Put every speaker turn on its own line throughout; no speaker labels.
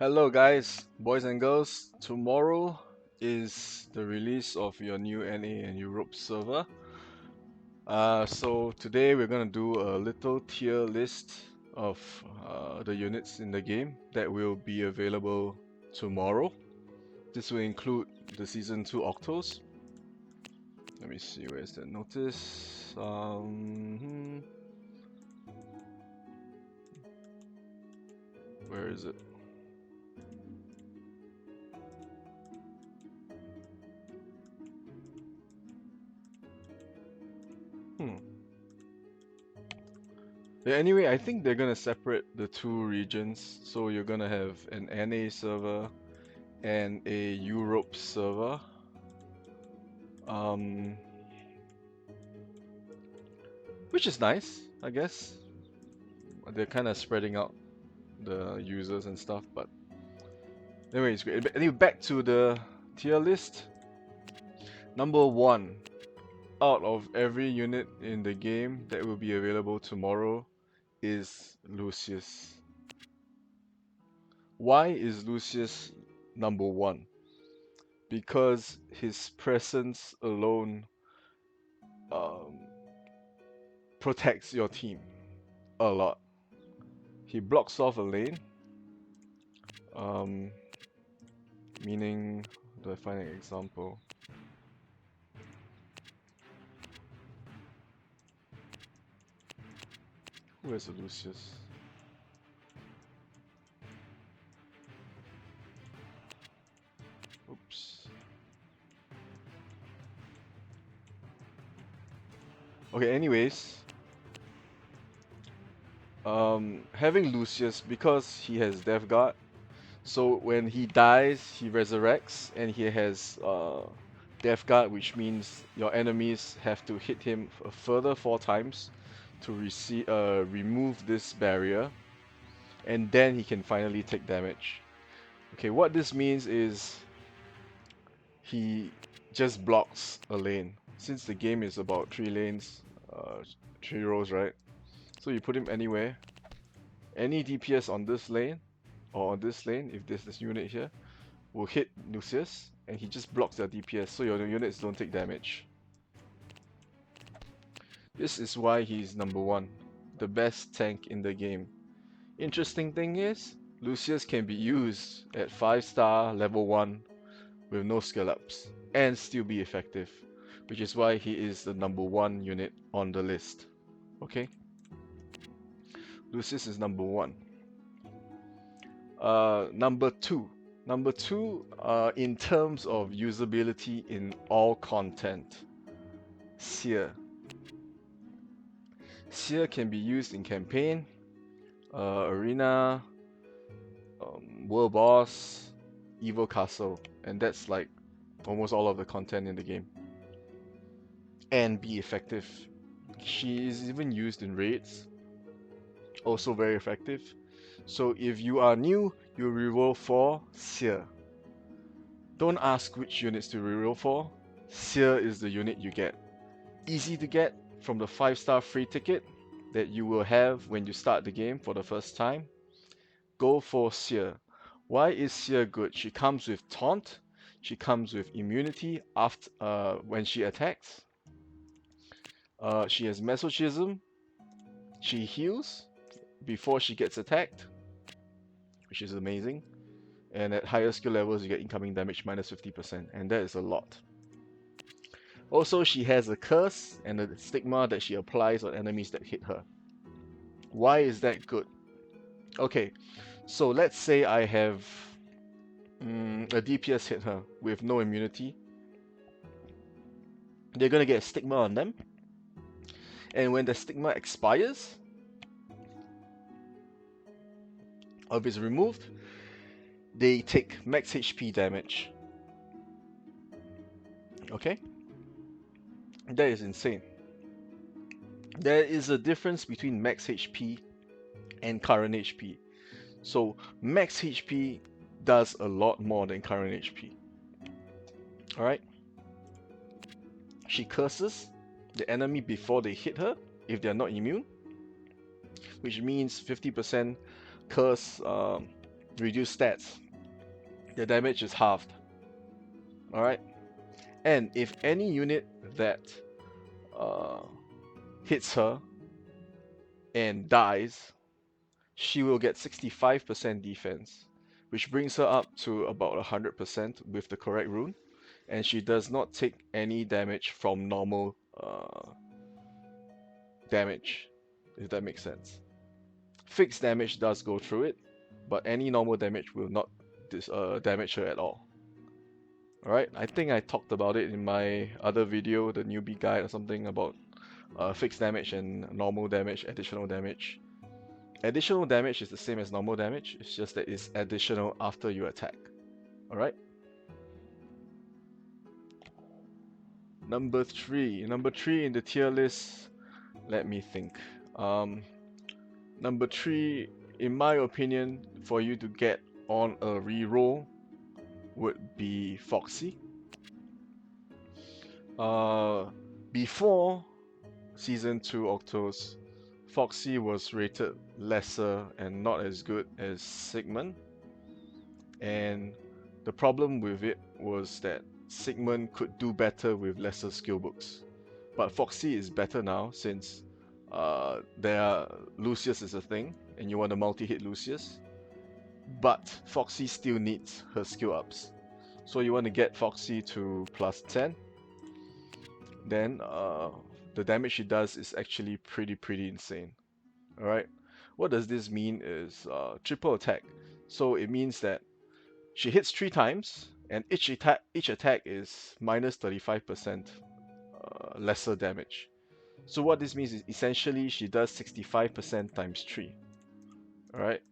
Hello guys, boys and girls. Tomorrow is the release of your new NA and Europe server. So today we're gonna do a little tier list of the units in the game that will be available tomorrow. This will include the Season 2 Octos. Let me see, where's that notice? Where is it? Yeah, anyway, I think they're gonna separate the two regions. So you're gonna have an NA server and a Europe server. Um, which is nice, I guess. They're kind of spreading out the users and stuff, but anyway, it's great. Anyway, back to the tier list. Number one, out of every unit in the game that will be available tomorrow is Lucius. Why is Lucius number one? Because his presence alone um, protects your team a lot. He blocks off a lane, um, meaning, do I find an example? Who has a Lucius? Oops. Okay, anyways, having Lucius, because he has Death Guard, so when he dies, he resurrects, and he has Death Guard, which means your enemies have to hit him a further 4 times to remove this barrier, and then he can finally take damage. Okay, what this means is he just blocks a lane. Since the game is about 3 lanes, 3 rows, right? So you put him anywhere. Any DPS on this lane, or on this lane, if there's this unit here, will hit Lucius, and he just blocks their DPS, so your units don't take damage. This is why he's number 1, the best tank in the game. Interesting thing is, Lucius can be used at 5-star level 1 with no skill ups, and still be effective, which is why he is the number 1 unit on the list. Okay? Lucius is number 1. Number 2. Number 2, in terms of usability in all content, Seer. Seer can be used in campaign, arena, world boss, evil castle, and that's like almost all of the content in the game. And be effective. She is even used in raids, also very effective. So if you are new, you reroll for Seer. Don't ask which units to reroll for. Seer is the unit you get. Easy to get from the 5-star free ticket that you will have when you start the game for the first time. Go for Seer. Why is Seer good? She comes with taunt. She comes with immunity after when she attacks. She has masochism. She heals before she gets attacked, which is amazing. And at higher skill levels, you get incoming damage minus 50%, and that is a lot. Also, she has a curse and a stigma that she applies on enemies that hit her. Why is that good? Okay, so let's say I have a DPS hit her with no immunity. They're gonna get a stigma on them, and when the stigma expires, or if it's removed, they take max HP damage. Okay? That is insane. There is a difference between max HP and current HP. So max HP does a lot more than current HP. Alright? She curses the enemy before they hit her if they're not immune, which means 50% curse reduced stats, the damage is halved. Alright? And if any unit that uh, hits her and dies, she will get 65% defense, which brings her up to about 100% with the correct rune, and she does not take any damage from normal damage, if that makes sense. Fixed damage does go through it, but any normal damage will not damage her at all. Alright, I think I talked about it in my other video, the newbie guide or something, about fixed damage and normal damage, additional damage. Additional damage is the same as normal damage, it's just that it's additional after you attack. Alright? Number 3. Number 3 in the tier list, let me think. Number 3, in my opinion, for you to get on a reroll would be Foxy. Before Season 2 Octos, Foxy was rated lesser and not as good as Sigmund. And the problem with it was that Sigmund could do better with lesser skill books. But Foxy is better now since Lucius is a thing and you want to multi-hit Lucius. But Foxy still needs her skill ups. So you want to get Foxy to plus 10. Then the damage she does is actually pretty insane. Alright, what does this mean is triple attack. So it means that she hits 3 times and each attack is minus 35% lesser damage. So what this means is essentially she does 65% times 3. Alright,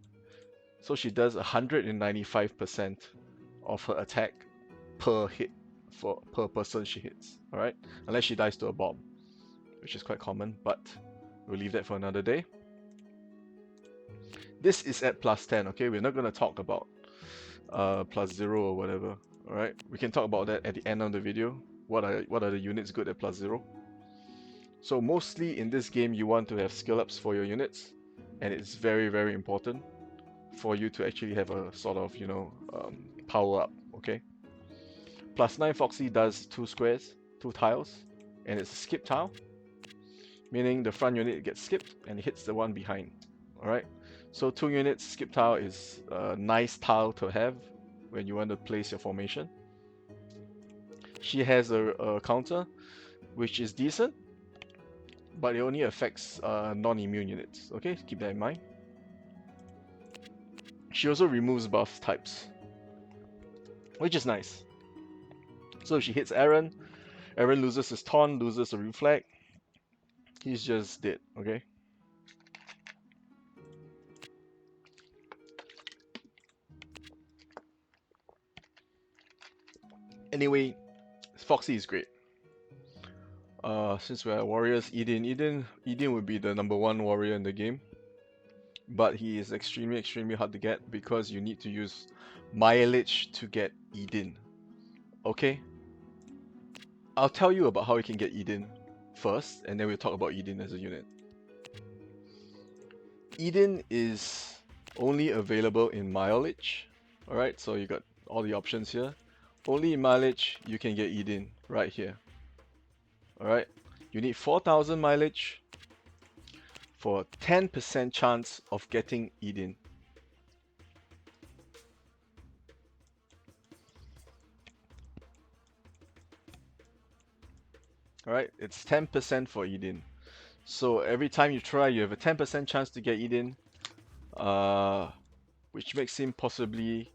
so she does 195% of her attack per hit per person she hits. Alright, unless she dies to a bomb, which is quite common, but we'll leave that for another day. This is at plus 10, okay? We're not going to talk about plus 0 or whatever. Alright, we can talk about that at the end of the video. What are the units good at plus 0? So mostly in this game you want to have skill ups for your units, and it's very important for you to actually have a sort of, you know, power up, okay? Plus 9 Foxy does 2 squares, 2 tiles, and it's a skip tile, meaning the front unit gets skipped and it hits the one behind. Alright, so 2 units skip tile is a nice tile to have when you want to place your formation. She has a counter, which is decent, but it only affects non-immune units. Okay, keep that in mind. She also removes buff types, which is nice. So if she hits Aaron, Aaron loses his taunt, loses a reflect. He's just dead, okay? Anyway, Foxy is great. Since we're warriors, Eden would be the number 1 warrior in the game. But he is extremely hard to get because you need to use mileage to get Eden. Okay? I'll tell you about how you can get Eden first, and then we'll talk about Eden as a unit. Eden is only available in mileage. Alright, so you got all the options here. Only in mileage you can get Eden right here. Alright, you need 4,000 mileage for a 10% chance of getting Eden. Alright, it's 10% for Eden. So every time you try, you have a 10% chance to get Eden, which makes him possibly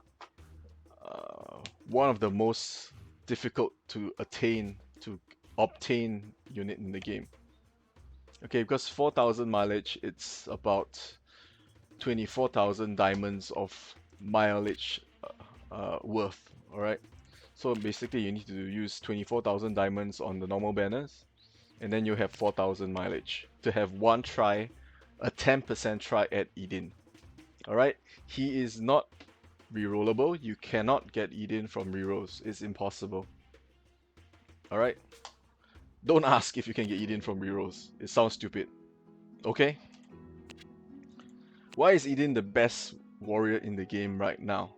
one of the most difficult to obtain unit in the game. Okay, because 4,000 mileage, it's about 24,000 diamonds of mileage worth, alright? So basically you need to use 24,000 diamonds on the normal banners, and then you have 4,000 mileage to have one try, a 10% try at Eden. Alright, he is not rerollable. You cannot get Eden from rerolls. It's impossible. Alright, don't ask if you can get Eden from rerolls. It sounds stupid. Okay? Why is Eden the best warrior in the game right now.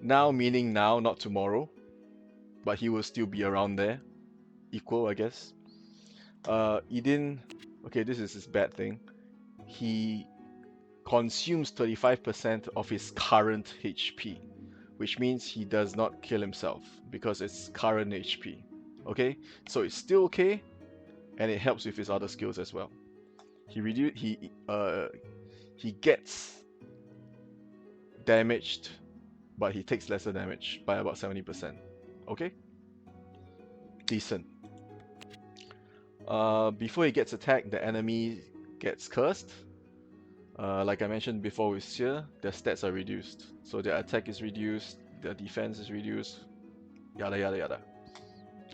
Now meaning now, not tomorrow, but he will still be around there. Equal, I guess. Eden, okay, this is his bad thing. He consumes 35% of his current HP, which means he does not kill himself because it's current HP. Okay, so it's still okay, and it helps with his other skills as well. He gets damaged, but he takes lesser damage by about 70%. Okay, decent. Before he gets attacked, the enemy gets cursed. Like I mentioned before with Seer, their stats are reduced. So their attack is reduced, their defense is reduced, yada yada yada.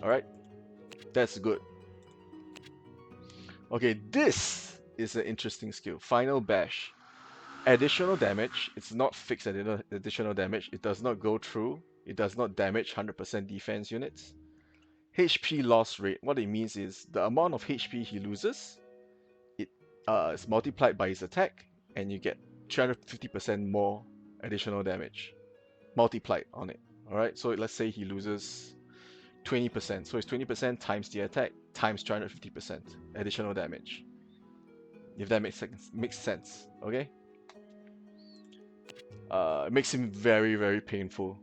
Alright, that's good. Okay, this is an interesting skill. Final Bash. Additional damage. It's not fixed additional damage. It does not go through. It does not damage 100% defense units. HP loss rate. What it means is the amount of HP he loses, it is multiplied by his attack, and you get 350% more additional damage multiplied on it. Alright, so let's say he loses 20%. So it's 20% times the attack times 350% additional damage. If that makes sense, okay? It makes him very, very painful.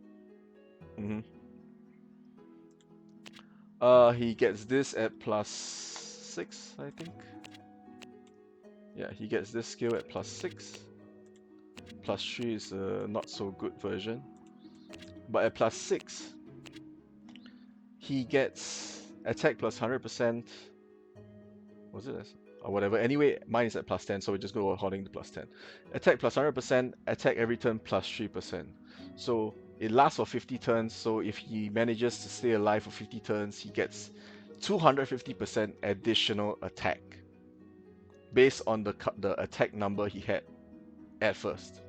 He gets this at +6, I think. Yeah, he gets this skill at +6. +3 is a not so good version. But at +6, he gets attack plus 100%. Was it? Or whatever. Anyway, mine is at +10, so we just go according to +10. Attack plus 100%, attack every turn plus 3%. So it lasts for 50 turns, so if he manages to stay alive for 50 turns, he gets 250% additional attack based on the attack number he had at first.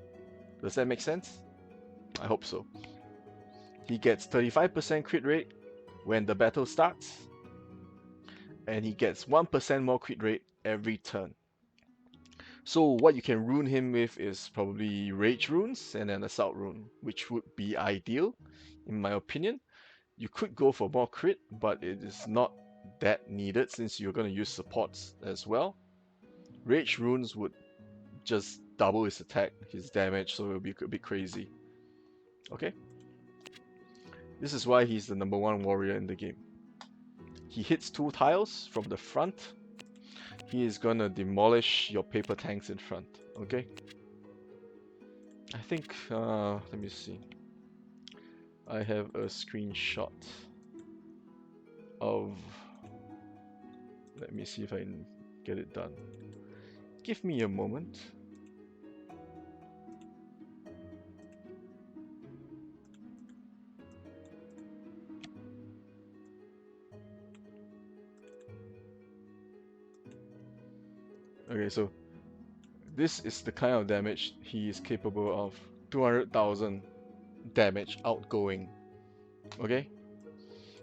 Does that make sense? I hope so. He gets 35% crit rate when the battle starts, and he gets 1% more crit rate every turn. So what you can rune him with is probably Rage runes and an Assault rune, which would be ideal, in my opinion. You could go for more crit, but it is not that needed since you're going to use supports as well. Rage runes would just double his attack, his damage, so it would be a bit crazy. Okay? This is why he's the #1 warrior in the game. He hits 2 tiles from the front. He is gonna demolish your paper tanks in front, okay? I think, let me see. I have a screenshot of... Let me see if I can get it done. Give me a moment. Okay, so this is the kind of damage he is capable of. 200,000 damage outgoing. Okay?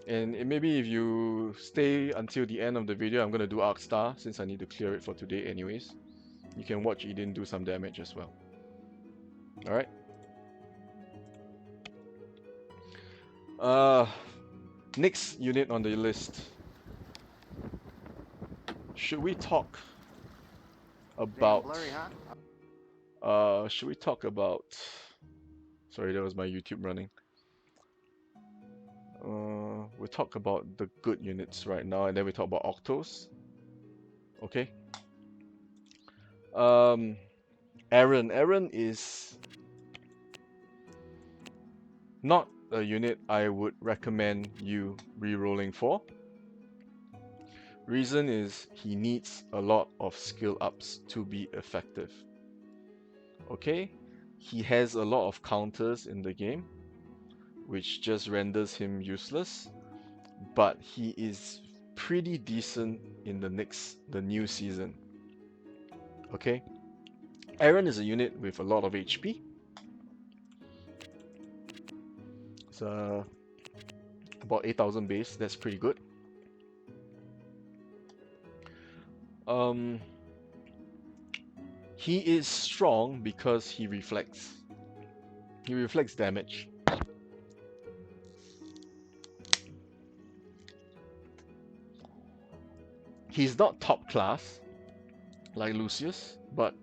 And maybe if you stay until the end of the video, I'm gonna do Arcstar since I need to clear it for today anyways. You can watch Eden do some damage as well. Alright? Next unit on the list. Should we talk about... should we talk about... Sorry, that was my YouTube running. We'll talk about the good units right now, and then we talk about Octos. Okay. Aaron. Aaron is not a unit I would recommend you re-rolling for. Reason is he needs a lot of skill ups to be effective. Okay? He has a lot of counters in the game, which just renders him useless, but he is pretty decent in the new season. Okay? Aaron is a unit with a lot of HP. It's about 8,000 base, that's pretty good. He is strong because he reflects. He reflects damage. He's not top class like Lucius, but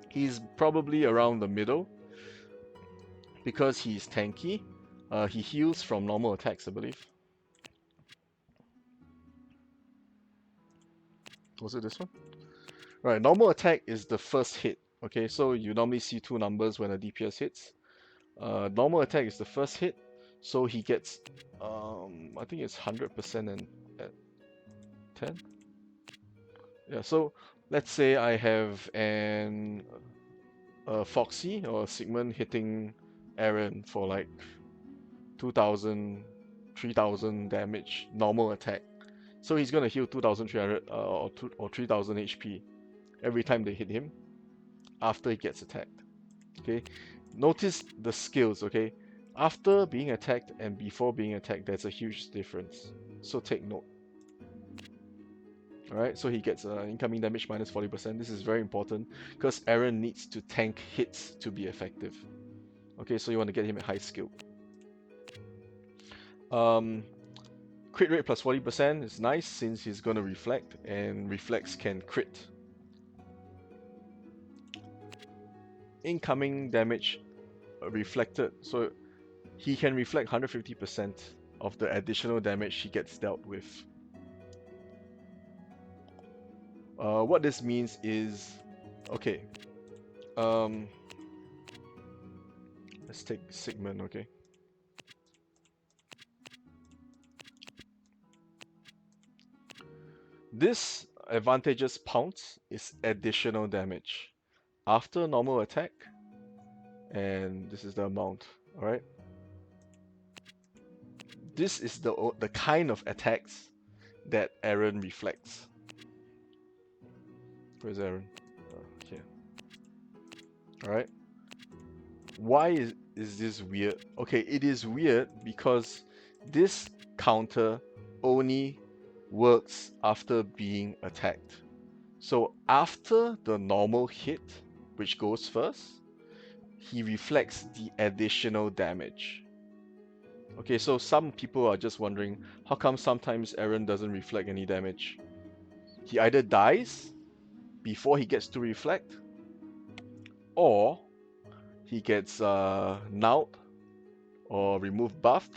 he's probably around the middle because he's tanky. He heals from normal attacks, I believe. Was it this one? Right, normal attack is the first hit. Okay, so you normally see two numbers when a DPS hits. Normal attack is the first hit, so he gets, I think it's 100% and at 10. Yeah, so let's say I have an Foxy or Sigmund hitting Aaron for like 2000, 3000 damage, normal attack. So he's gonna heal 2300 or 3000 HP every time they hit him after he gets attacked. Okay, notice the skills. Okay, after being attacked and before being attacked, there's a huge difference. So take note. Alright, so he gets incoming damage minus 40%. This is very important because Aaron needs to tank hits to be effective. Okay, so you want to get him at high skill. Crit rate plus 40% is nice since he's going to reflect, and reflex can crit. Incoming damage reflected, so he can reflect 150% of the additional damage he gets dealt with. What this means is, okay, let's take Sigmund, okay? This advantageous pounce is additional damage after normal attack, and this is the amount, alright? This is the kind of attacks that Aaron reflects. Where's Aaron? Here. Alright. Why is this weird? Okay, it is weird because this counter only works after being attacked. So after the normal hit, which goes first, he reflects the additional damage. Okay, so some people are just wondering, how come sometimes Aaron doesn't reflect any damage? He either dies before he gets to reflect, or he gets nulled or removed buffed,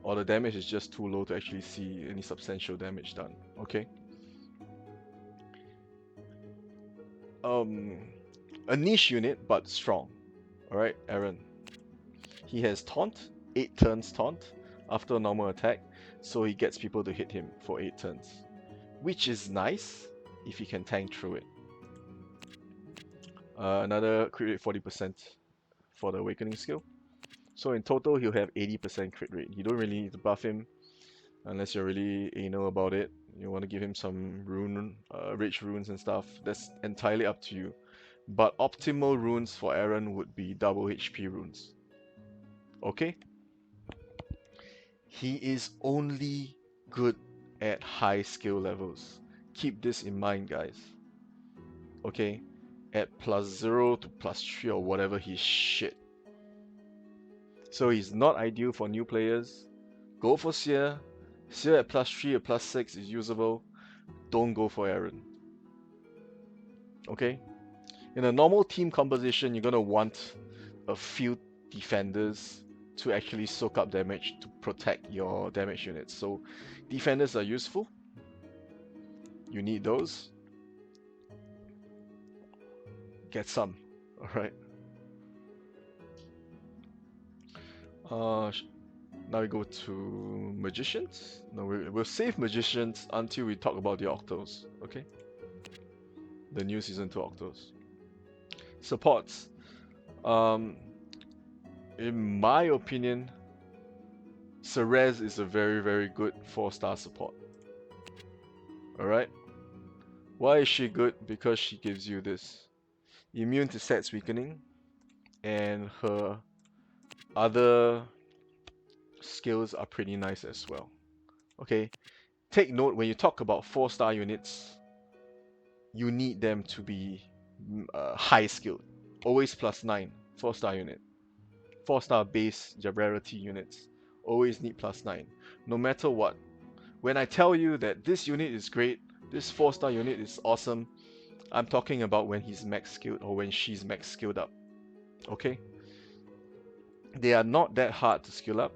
or the damage is just too low to actually see any substantial damage done. Okay. A niche unit, but strong. Alright, Aaron. He has taunt, 8 turns taunt after a normal attack, so he gets people to hit him for 8 turns. Which is nice if he can tank through it. Another crit rate 40% for the awakening skill. So in total he'll have 80% crit rate. You don't really need to buff him unless you're really anal about it. You want to give him some rage runes and stuff. That's entirely up to you. But optimal runes for Aaron would be double HP runes. Okay? He is only good at high skill levels. Keep this in mind, guys. Okay? At +0 to +3 or whatever, he's shit. So he's not ideal for new players. Go for Seer. Seer at +3 or +6 is usable. Don't go for Aaron. Okay? In a normal team composition, you're gonna want a few defenders to actually soak up damage to protect your damage units. So defenders are useful. You need those. Get some. Alright. Now we go to magicians. No, we'll save magicians until we talk about the octos. Okay? The new season 2 octos. Supports. In my opinion, Ceres is a very, very good 4-star support. Alright? Why is she good? Because she gives you this. Immune to stats weakening, and her other skills are pretty nice as well. Okay? Take note when you talk about 4-star units, you need them to be high skilled. Always +9, 4-star unit. 4-star base rarity units. Always need +9. No matter what. When I tell you that this unit is great, this 4-star unit is awesome, I'm talking about when he's max skilled or when she's max skilled up. Okay? They are not that hard to skill up.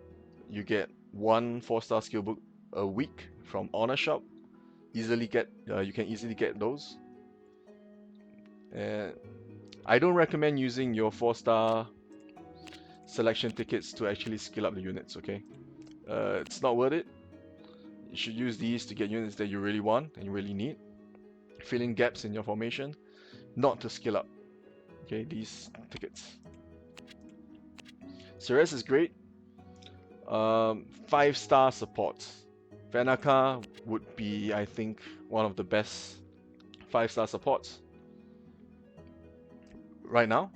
You get one 4-star skill book a week from Honor Shop. You can easily get those. And I don't recommend using your 4-star selection tickets to actually skill up the units, okay? It's not worth it. You should use these to get units that you really want and you really need. Fill in gaps in your formation, not to skill up. Okay, these tickets. Ceres is great. 5-star support. Wanaka would be, I think, one of the best 5-star supports right now,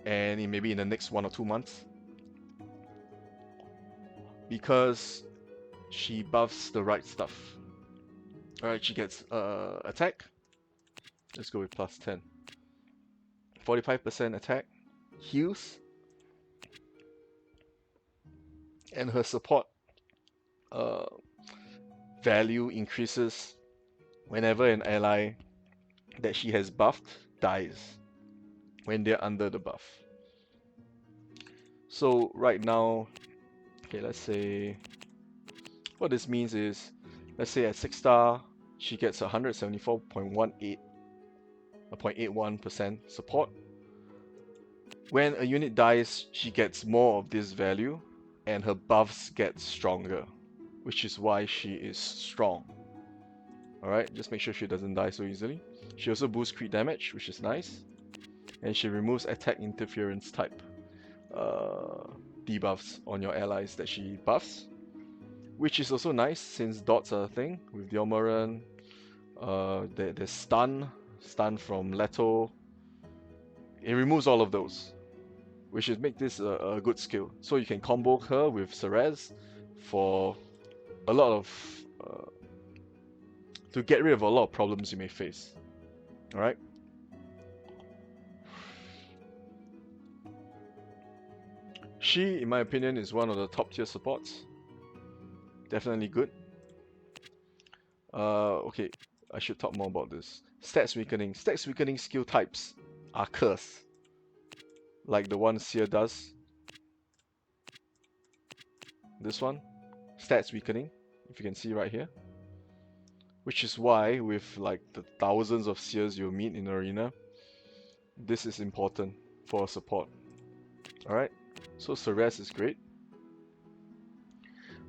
and maybe in the next 1 or 2 months, because she buffs the right stuff. Alright, she gets attack. Let's go with +10. 45% attack, heals, and her support value increases whenever an ally that she has buffed dies when they're under the buff. So right now, okay, let's say what this means is, let's say at 6-star she gets 174.81% support. When a unit dies, she gets more of this value and her buffs get stronger, which is why she is strong. Alright, just make sure she doesn't die so easily. She also boosts crit damage, which is nice. And she removes attack interference type debuffs on your allies that she buffs, which is also nice since dots are a thing with the Omoran. There's stun from Leto. It removes all of those, which should make this a good skill. So you can combo her with Ceres for a lot of to get rid of a lot of problems you may face. Alright? She, in my opinion, is one of the top tier supports. Definitely good. Okay, I should talk more about this. Stats weakening. Stats weakening skill types are curse, like the one Seer does. This one, stats weakening, if you can see right here. Which is why, with like the thousands of Seers you'll meet in Arena, this is important for support. Alright, so Ceres is great.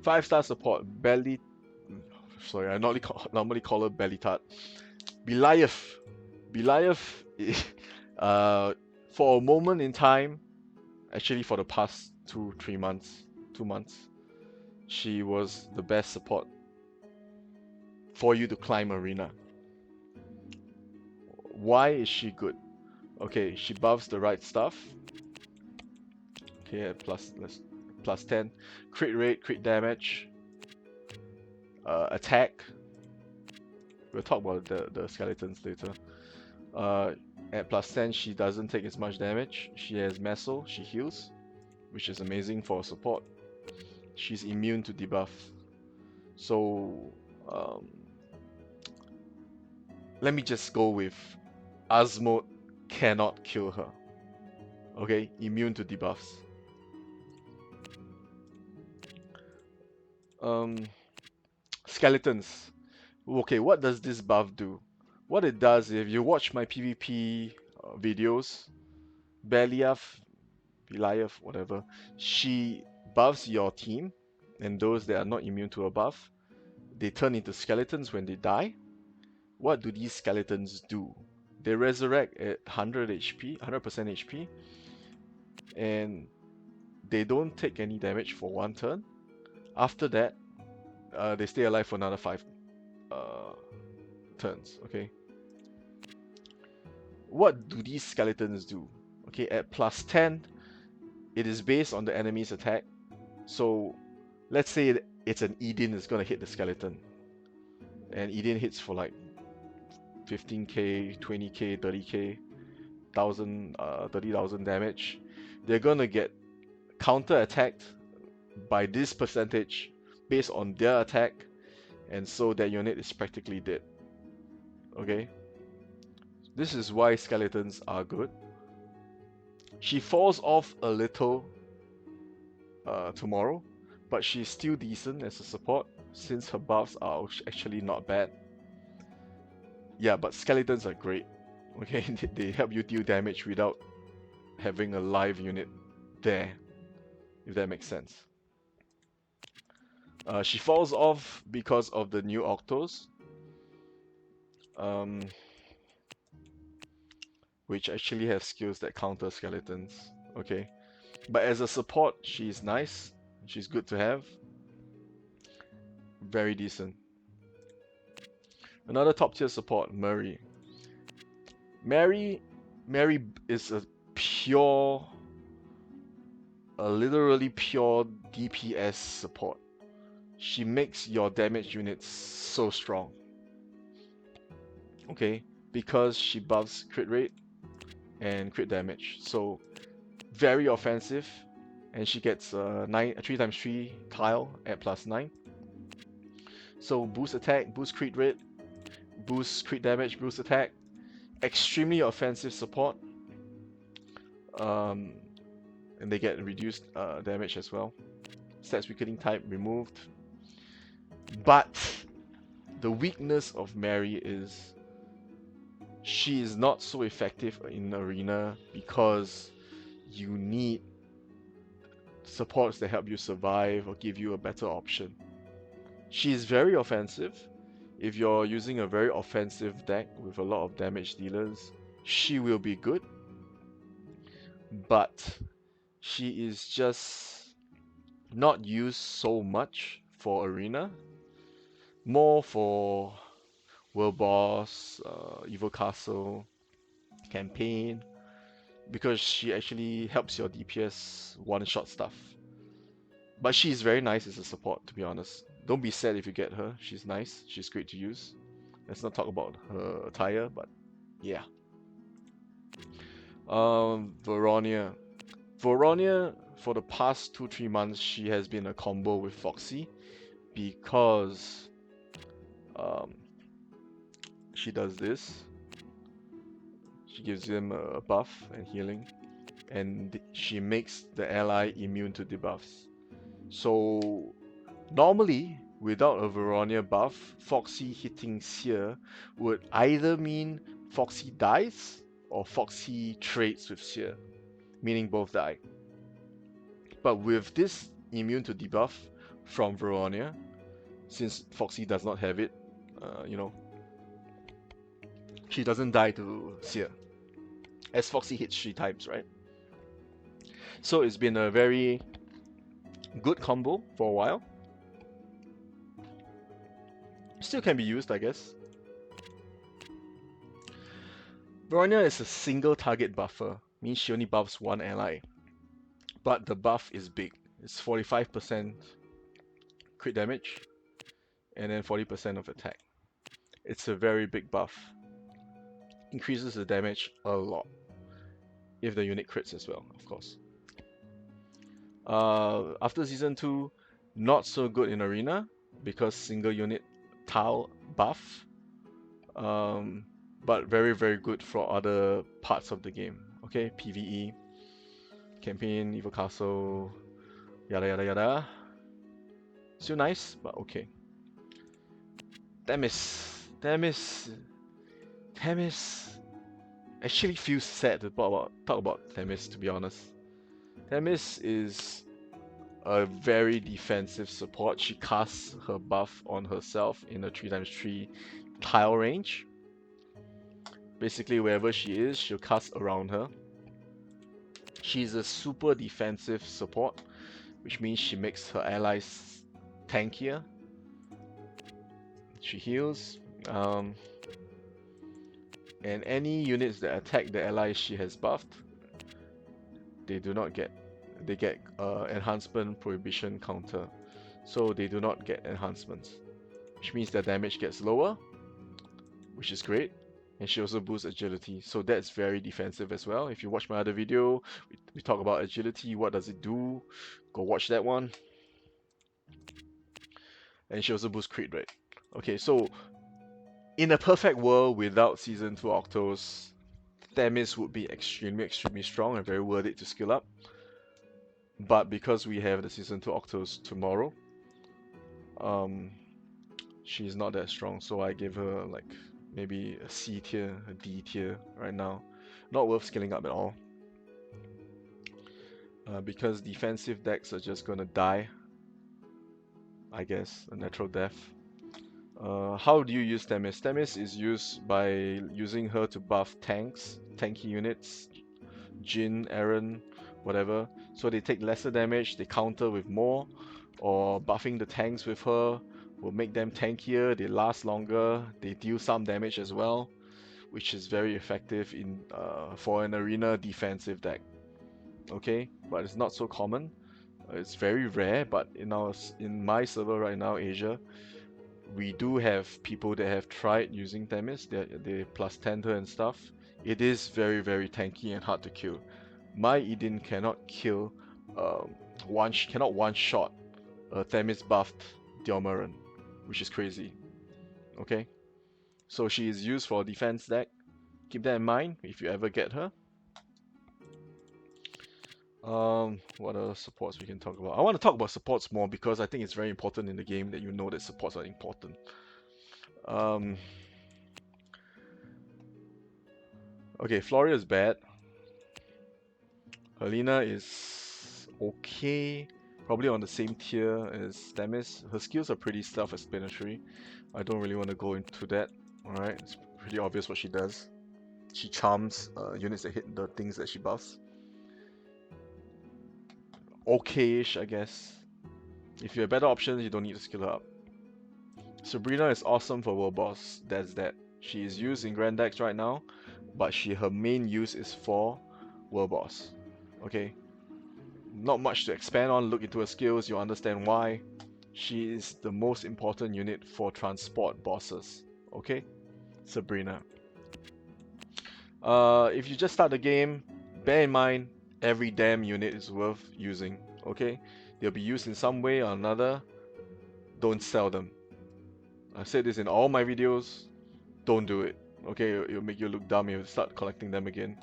5-star support, Belly. Sorry, I normally call her Belly Tart. Beliath. Beliath, for a moment in time, actually for the past 2 months, she was the best support for you to climb Arena. Why is she good? Okay, she buffs the right stuff. Okay, plus 10. Crit rate, crit damage, attack. We'll talk about the skeletons later. At plus 10, she doesn't take as much damage. She has Meso, she heals, which is amazing for support. She's immune to debuff. So, let me just go with Asmode cannot kill her. Okay, immune to debuffs. Skeletons. Okay, what does this buff do? What it does, if you watch my PvP videos, Beliath, whatever, she buffs your team, and those that are not immune to a buff, they turn into skeletons when they die. What do these skeletons do? They resurrect at 100 HP, 100% HP, and they don't take any damage for 1 turn. After that, they stay alive for another 5 turns, okay? What do these skeletons do? Okay, at plus 10, it is based on the enemy's attack. So, let's say it's an Eden is gonna hit the skeleton. And Eden hits for like 15k, 20k, 30k, 30,000 damage, they're gonna get counter attacked by this percentage based on their attack, and so that unit is practically dead. Okay? This is why skeletons are good. She falls off a little tomorrow, but she's still decent as a support since her buffs are actually not bad. Yeah, but skeletons are great. Okay, they help you deal damage without having a live unit there, if that makes sense. She falls off because of the new Octos, which actually have skills that counter skeletons. Okay, but as a support, she's nice. She's good to have. Very decent. Another top tier support, Mary. Mary is a literally pure DPS support. She makes your damage units so strong. Okay, because she buffs crit rate and crit damage. So very offensive, and she gets a 3x3 tile at +9. So boost attack, boost crit rate, boost crit damage, boost attack. Extremely offensive support. And they get reduced damage as well. Stats weakening type removed. But the weakness of Mary is she is not so effective in arena because you need supports that help you survive or give you a better option. She is very offensive. If you're using a very offensive deck with a lot of damage dealers, she will be good. But she is just not used so much for arena. More for World Boss, Evil Castle, Campaign, because she actually helps your DPS one-shot stuff. But she's very nice as a support, to be honest. Don't be sad if you get her. She's nice. She's great to use. Let's not talk about her attire, but yeah. Boronia. Boronia, for the past 2-3 months, she has been a combo with Foxy because she does this. She gives him a buff and healing, and she makes the ally immune to debuffs. So normally, without a Boronia buff, Foxy hitting Seer would either mean Foxy dies or Foxy trades with Seer, meaning both die. But with this immune to debuff from Boronia, since Foxy does not have it, she doesn't die to Seer, as Foxy hits 3 times, right? So it's been a very good combo for a while. Still can be used, I guess. Boronia is a single target buffer, means she only buffs one ally. But the buff is big. It's 45% crit damage, and then 40% of attack. It's a very big buff. Increases the damage a lot. If the unit crits as well, of course. After Season 2, not so good in Arena, because single unit tile buff. But very, very good for other parts of the game. Okay, PvE, Campaign, Evil Castle, yada yada yada. Still nice, but okay. Themis. Actually feels sad to talk about Themis, to be honest. Themis is a very defensive support. She casts her buff on herself in a 3x3 tile range. Basically, wherever she is, she'll cast around her. She's a super defensive support, which means she makes her allies tankier. She heals. And any units that attack the allies she has buffed, they get enhancement prohibition counter. So they do not get enhancements, which means their damage gets lower, which is great. and she also boosts agility, so that's very defensive as well. If you watch my other video, we talk about agility, what does it do, go watch that one. And she also boosts crit rate. Okay, so in a perfect world without Season 2 Octos, Themis would be extremely strong and very worth it to skill up. But because we have the Season 2 Octos tomorrow, she's not that strong, so I give her like maybe a C tier, a D tier right now. Not worth scaling up at all. Because defensive decks are just gonna die. I guess, a natural death. How do you use Themis? Themis is used by using her to buff tanks, tanky units, Jin, Aaron, whatever. So they take lesser damage, they counter with more, or buffing the tanks with her will make them tankier, they last longer, they deal some damage as well, which is very effective in for an arena defensive deck. Okay, but it's not so common. It's very rare, but in my server right now, Asia, we do have people that have tried using Themis. They plus 10 her and stuff. It is very tanky and hard to kill. My Eden cannot kill, cannot one shot a Themis buffed Dialmaran, which is crazy. Okay, so she is used for a defense deck. Keep that in mind if you ever get her. What other supports we can talk about? I want to talk about supports more because I think it's very important in the game that you know that supports are important. Okay, Floria is bad. Helena is okay, probably on the same tier as Themis. Her skills are pretty self-explanatory. I don't really want to go into that. Alright, it's pretty obvious what she does. She charms units that hit the things that she buffs. Okay-ish, I guess. If you have better options, you don't need to skill her up. Sabrina is awesome for World Boss. That's that. She is used in Grand Decks right now, but her main use is for World Boss. Okay, not much to expand on. Look into her skills, you'll understand why. She is the most important unit for transport bosses. Okay, Sabrina. If you just start the game, bear in mind every damn unit is worth using. Okay, they'll be used in some way or another. Don't sell them. I've said this in all my videos. Don't do it. Okay, it'll make you look dumb. You'll start collecting them again.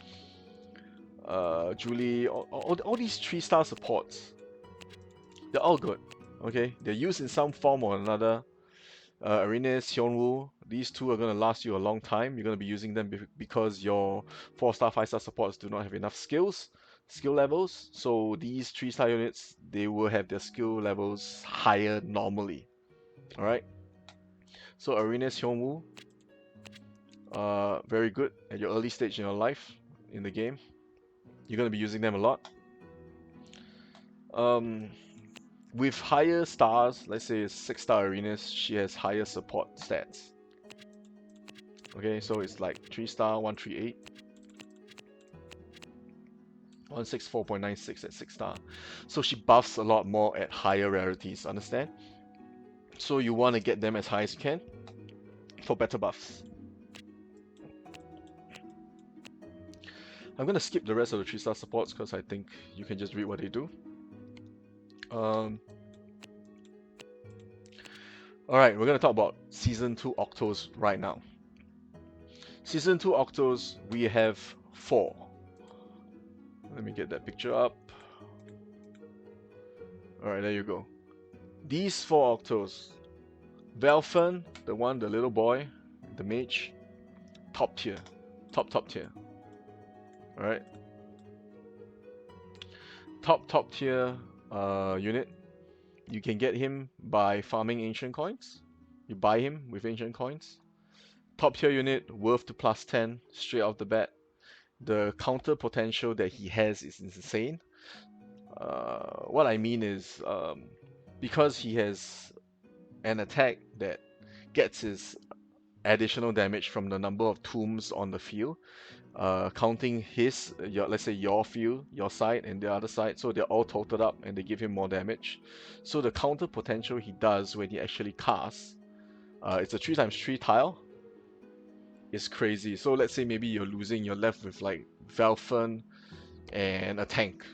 Julie, all these 3-star supports, they're all good. Okay, they're used in some form or another. Arenas, Hyunwoo, these two are going to last you a long time. You're going to be using them because your 4-star, 5-star supports do not have enough skill levels. So these 3-star units, they will have their skill levels higher normally. Alright, so Arenas, Hyunwoo, very good at your early stage in your life in the game. You're going to be using them a lot. With higher stars, let's say 6-star Arenas, she has higher support stats. Okay, so it's like 3-star, 138. 164.96 at 6-star. So she buffs a lot more at higher rarities, understand? So you want to get them as high as you can for better buffs. I'm going to skip the rest of the 3-star supports because I think you can just read what they do. Alright, we're going to talk about Season 2 Octos right now. Season 2 Octos, we have 4. Let me get that picture up. Alright, there you go. These 4 Octos. Velfen, the little boy, the mage, top tier. Top tier. Alright. Top tier unit. You can get him by farming ancient coins. You buy him with ancient coins. Top tier unit, worth to plus 10 straight off the bat. The counter potential that he has is insane. What I mean is, because he has an attack that gets his additional damage from the number of tombs on the field, counting let's say your field, your side, and the other side, so they're all totaled up and they give him more damage. So the counter potential he does when he actually casts, it's a 3x3 tile. is crazy. So let's say maybe you're losing, you're left with like Velfen and a tank.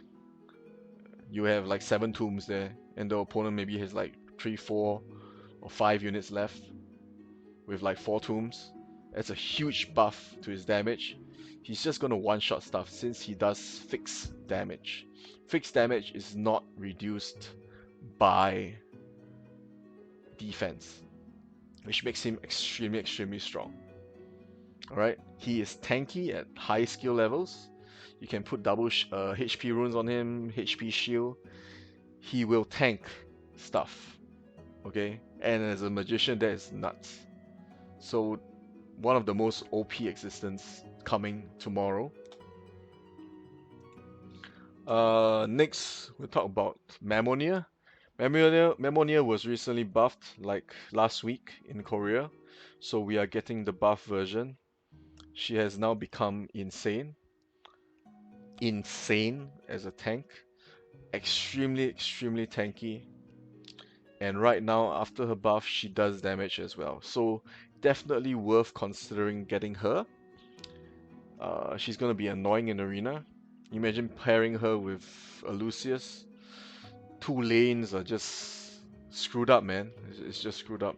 You have like 7 tombs there, and the opponent maybe has like 3, 4, or 5 units left with like 4 tombs. That's a huge buff to his damage. He's just gonna one-shot stuff since he does fixed damage. Fixed damage is not reduced by defense, which makes him extremely, extremely strong. Alright, he is tanky at high skill levels. You can put double HP runes on him, HP shield. He will tank stuff. Okay, and as a magician, that is nuts. So, one of the most OP existence coming tomorrow. Next, we'll talk about Mammonia. Mammonia was recently buffed like last week in Korea, so we are getting the buff version. She has now become insane. Insane as a tank. Extremely, extremely tanky. And right now, after her buff, she does damage as well. So definitely worth considering getting her. She's gonna be annoying in arena. Imagine pairing her with a Lucius. 2 lanes are just screwed up, man. It's just screwed up.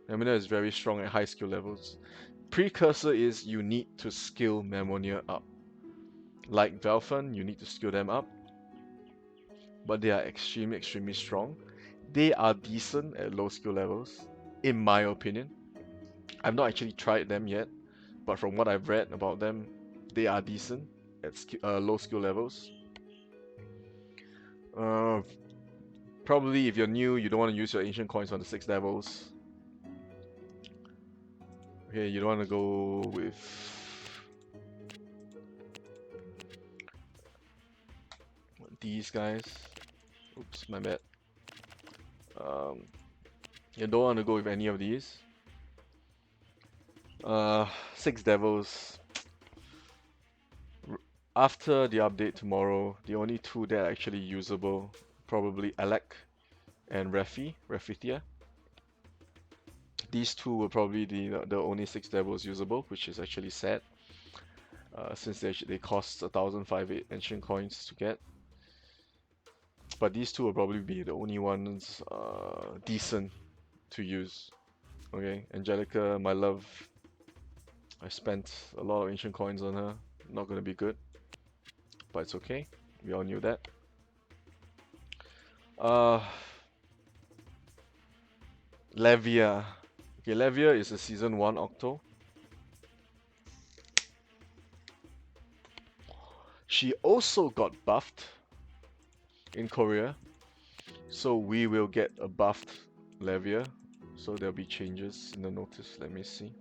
Mammonia is very strong at high skill levels. Precursor is you need to skill Mammonia up. Like Velfen, you need to skill them up. But they are extremely, extremely strong. They are decent at low skill levels, in my opinion. I've not actually tried them yet, but from what I've read about them, they are decent at low skill levels. Probably if you're new, you don't want to use your ancient coins on the 6 levels. Okay, you don't want to go with these guys. Oops, my bad. You don't want to go with any of these. 6 devils. After the update tomorrow, the only 2 that are actually usable, probably Alec and Refithia. These 2 will probably be the only 6 devils usable, which is actually sad. Since they cost 1,005 ancient coins to get. But these 2 will probably be the only ones decent to use. Okay, Angelica, my love. I spent a lot of ancient coins on her. Not gonna be good. But it's okay. We all knew that. Levia. Okay, Levia is a Season 1 Octo. She also got buffed in Korea. So we will get a buffed Levia. So there'll be changes in the notice. Let me see.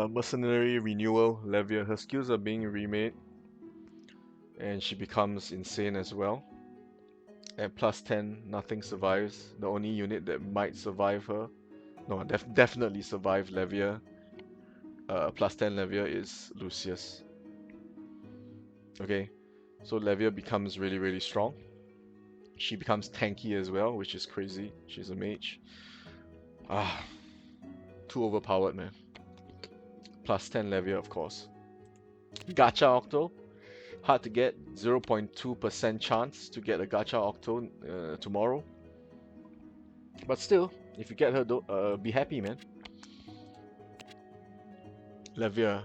Mercenary Renewal Levia. Her skills are being remade. And she becomes insane as well. At plus 10, nothing survives. The only unit that might survive her, no, definitely survive Levia, plus 10 Levia is Lucius. Okay, so Levia becomes really, really strong. She becomes tanky as well, which is crazy. She's a mage. Too overpowered, man. Plus 10 Levia, of course. Gacha Octo. Hard to get. 0.2% chance to get a Gacha Octo tomorrow. But still, if you get her, be happy, man. Levia.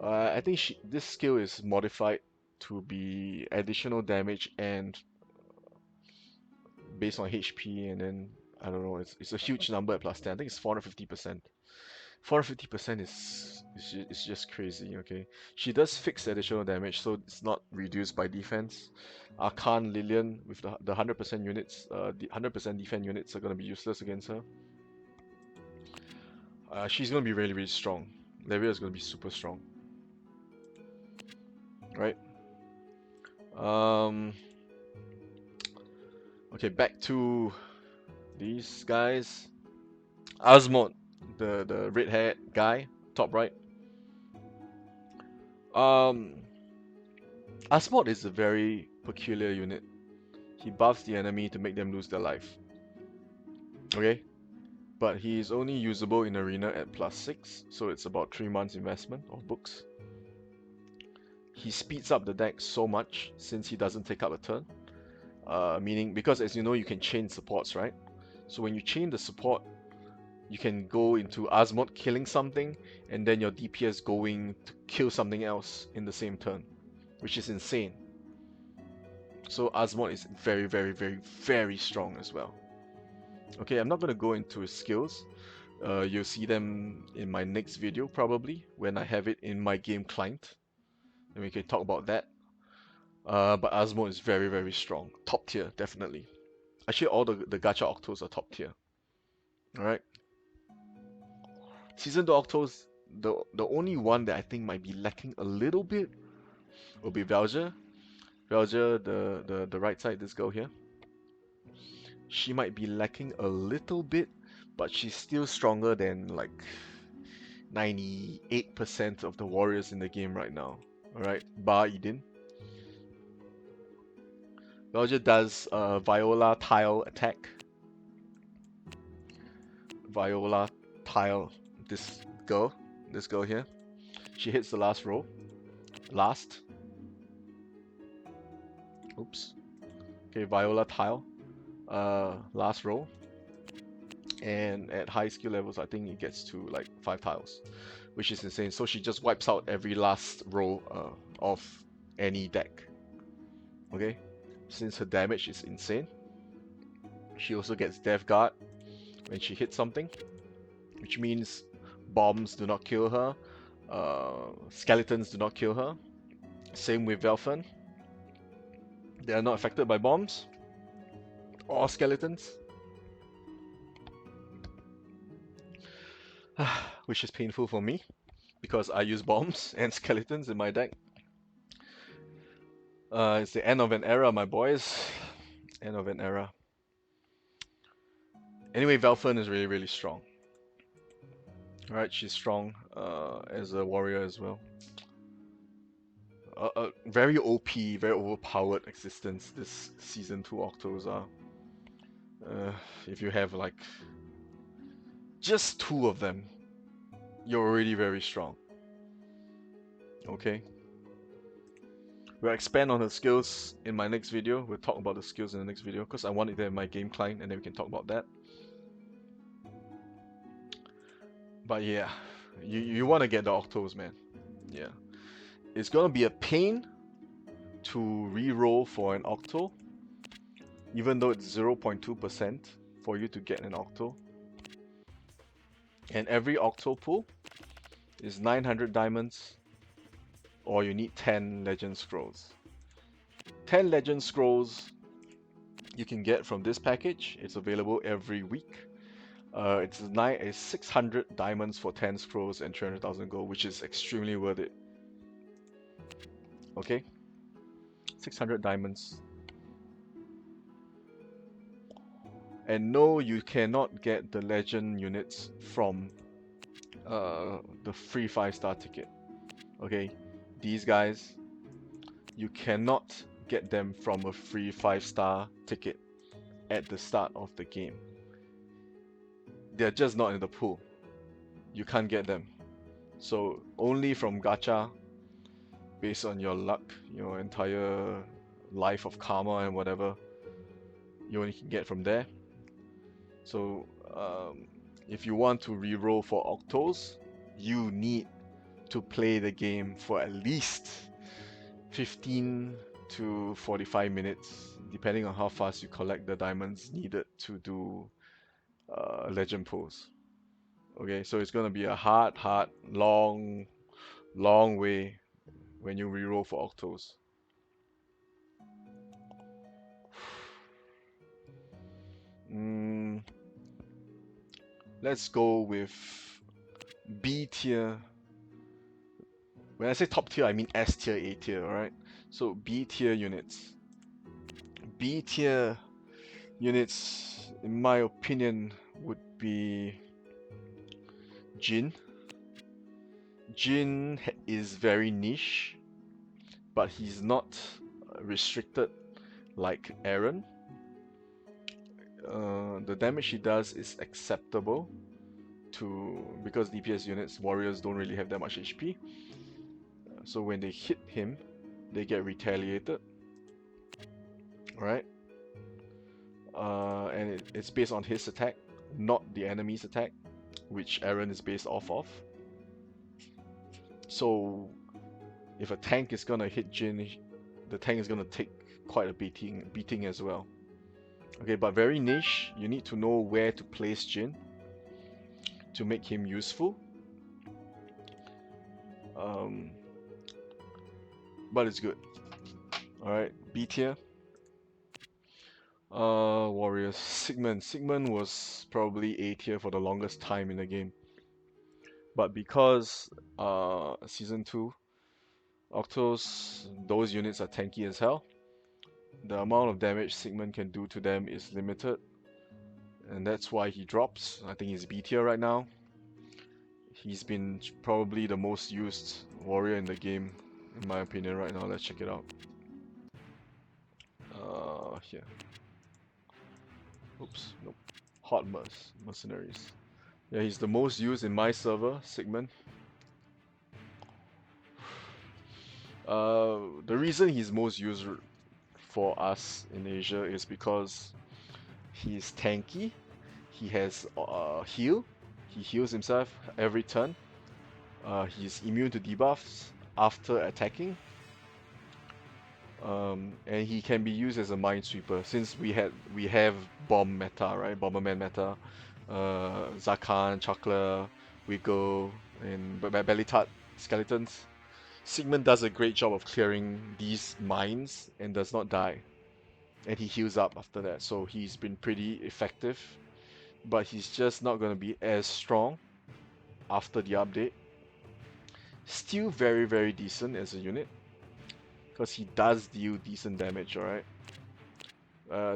I think this skill is modified to be additional damage and based on HP, and then I don't know. It's a huge number at plus 10. I think it's 450%. 450% is just crazy. Okay, she does fix additional damage, so it's not reduced by defense. Archon Lilian with the 100% units, the 100% defense units are gonna be useless against her. She's gonna be really, really strong. Levia is gonna be super strong. Right? Okay, back to these guys. Asmod, the red haired guy, top right. Asmod is a very peculiar unit. he buffs the enemy to make them lose their life. Okay? But he is only usable in Arena at +6, so it's about 3 months investment of books. He speeds up the deck so much since he doesn't take up a turn. Meaning, because as you know, you can chain supports, right? So when you chain the support, you can go into Asmod killing something, and then your DPS going to kill something else in the same turn, which is insane. So Asmod is very, very, very, very strong as well. Okay, I'm not going to go into his skills. You'll see them in my next video probably, when I have it in my game client. And we can talk about that. But Asmod is very, very strong. Top tier, definitely. Actually, all the gacha Octos are top tier. Alright. Season 2 Octos, the only one that I think might be lacking a little bit will be Velja. Velja, the right side, this girl here. She might be lacking a little bit, but she's still stronger than like 98% of the warriors in the game right now. Alright, bar Eden. Velja does Viola Tile attack. Viola Tile, this girl here. She hits the last row. Last. Oops. Okay, Viola Tile. Last row. And at high skill levels, I think it gets to like 5 tiles, which is insane. So she just wipes out every last row of any deck. Okay, since her damage is insane. She also gets Death Guard when she hits something, which means bombs do not kill her, skeletons do not kill her. Same with Velfen. They are not affected by bombs or skeletons. Which is painful for me, because I use bombs and skeletons in my deck. It's the end of an era, my boys. End of an era. Anyway, Velfen is really, really strong. Alright, she's strong as a warrior as well. Very OP, very overpowered existence this Season 2 Octos are. If you have like just 2 of them, you're already very strong. Okay? We'll expand on the skills in my next video. We'll talk about the skills in the next video, because I want it there in my game client, and then we can talk about that. But yeah, you want to get the Octos, man. Yeah. It's gonna be a pain to re-roll for an Octo, even though it's 0.2% for you to get an Octo. And every Octo pull is 900 diamonds, or you need 10 Legend Scrolls. 10 Legend Scrolls you can get from this package. It's available every week. It's 600 diamonds for 10 scrolls and 300,000 gold, which is extremely worth it. Okay? 600 diamonds. And no, you cannot get the legend units from the free 5-star ticket. Okay? These guys, you cannot get them from a free 5-star ticket at the start of the game. They're just not in the pool. You can't get them. So only from gacha, based on your luck, your entire life of karma and whatever, you only can get from there. So if you want to reroll for Octos, you need to play the game for at least 15 to 45 minutes, depending on how fast you collect the diamonds needed to do legend pulls. Okay, so it's gonna be a hard, long way when you reroll for Octos. Let's go with B tier. When I say top tier, I mean S tier, A tier, alright? So B tier units. B tier units, in my opinion, would be Jin. Jin is very niche, but he's not restricted like Aaron. The damage he does is acceptable because DPS units, warriors don't really have that much HP. So when they hit him, they get retaliated. Alright? And it's based on his attack, not the enemy's attack, which Aaron is based off of. So if a tank is gonna hit Jin, the tank is gonna take quite a beating as well. Okay, but very niche. You need to know where to place Jin to make him useful. But it's good. Alright, B tier. Warriors. Sigmund. Sigmund was probably A tier for the longest time in the game. But because Season 2, Octos, those units are tanky as hell. The amount of damage Sigmund can do to them is limited. And that's why he drops. I think he's B tier right now. He's been probably the most used warrior in the game, in my opinion, right now. Let's check it out. Here. Oops, nope. Hot mercenaries. Yeah, he's the most used in my server, Sigmund. The reason he's most used for us in Asia is because he's tanky. He has heal. He heals himself every turn. He's immune to debuffs after attacking. And he can be used as a minesweeper since we have bomb meta, right? Bomberman meta, Zakan, Chakla, Wiggle, and Bellytart skeletons. Sigmund does a great job of clearing these mines and does not die, and he heals up after that. So he's been pretty effective, but he's just not going to be as strong after the update. Still very, very decent as a unit, because he does deal decent damage, alright?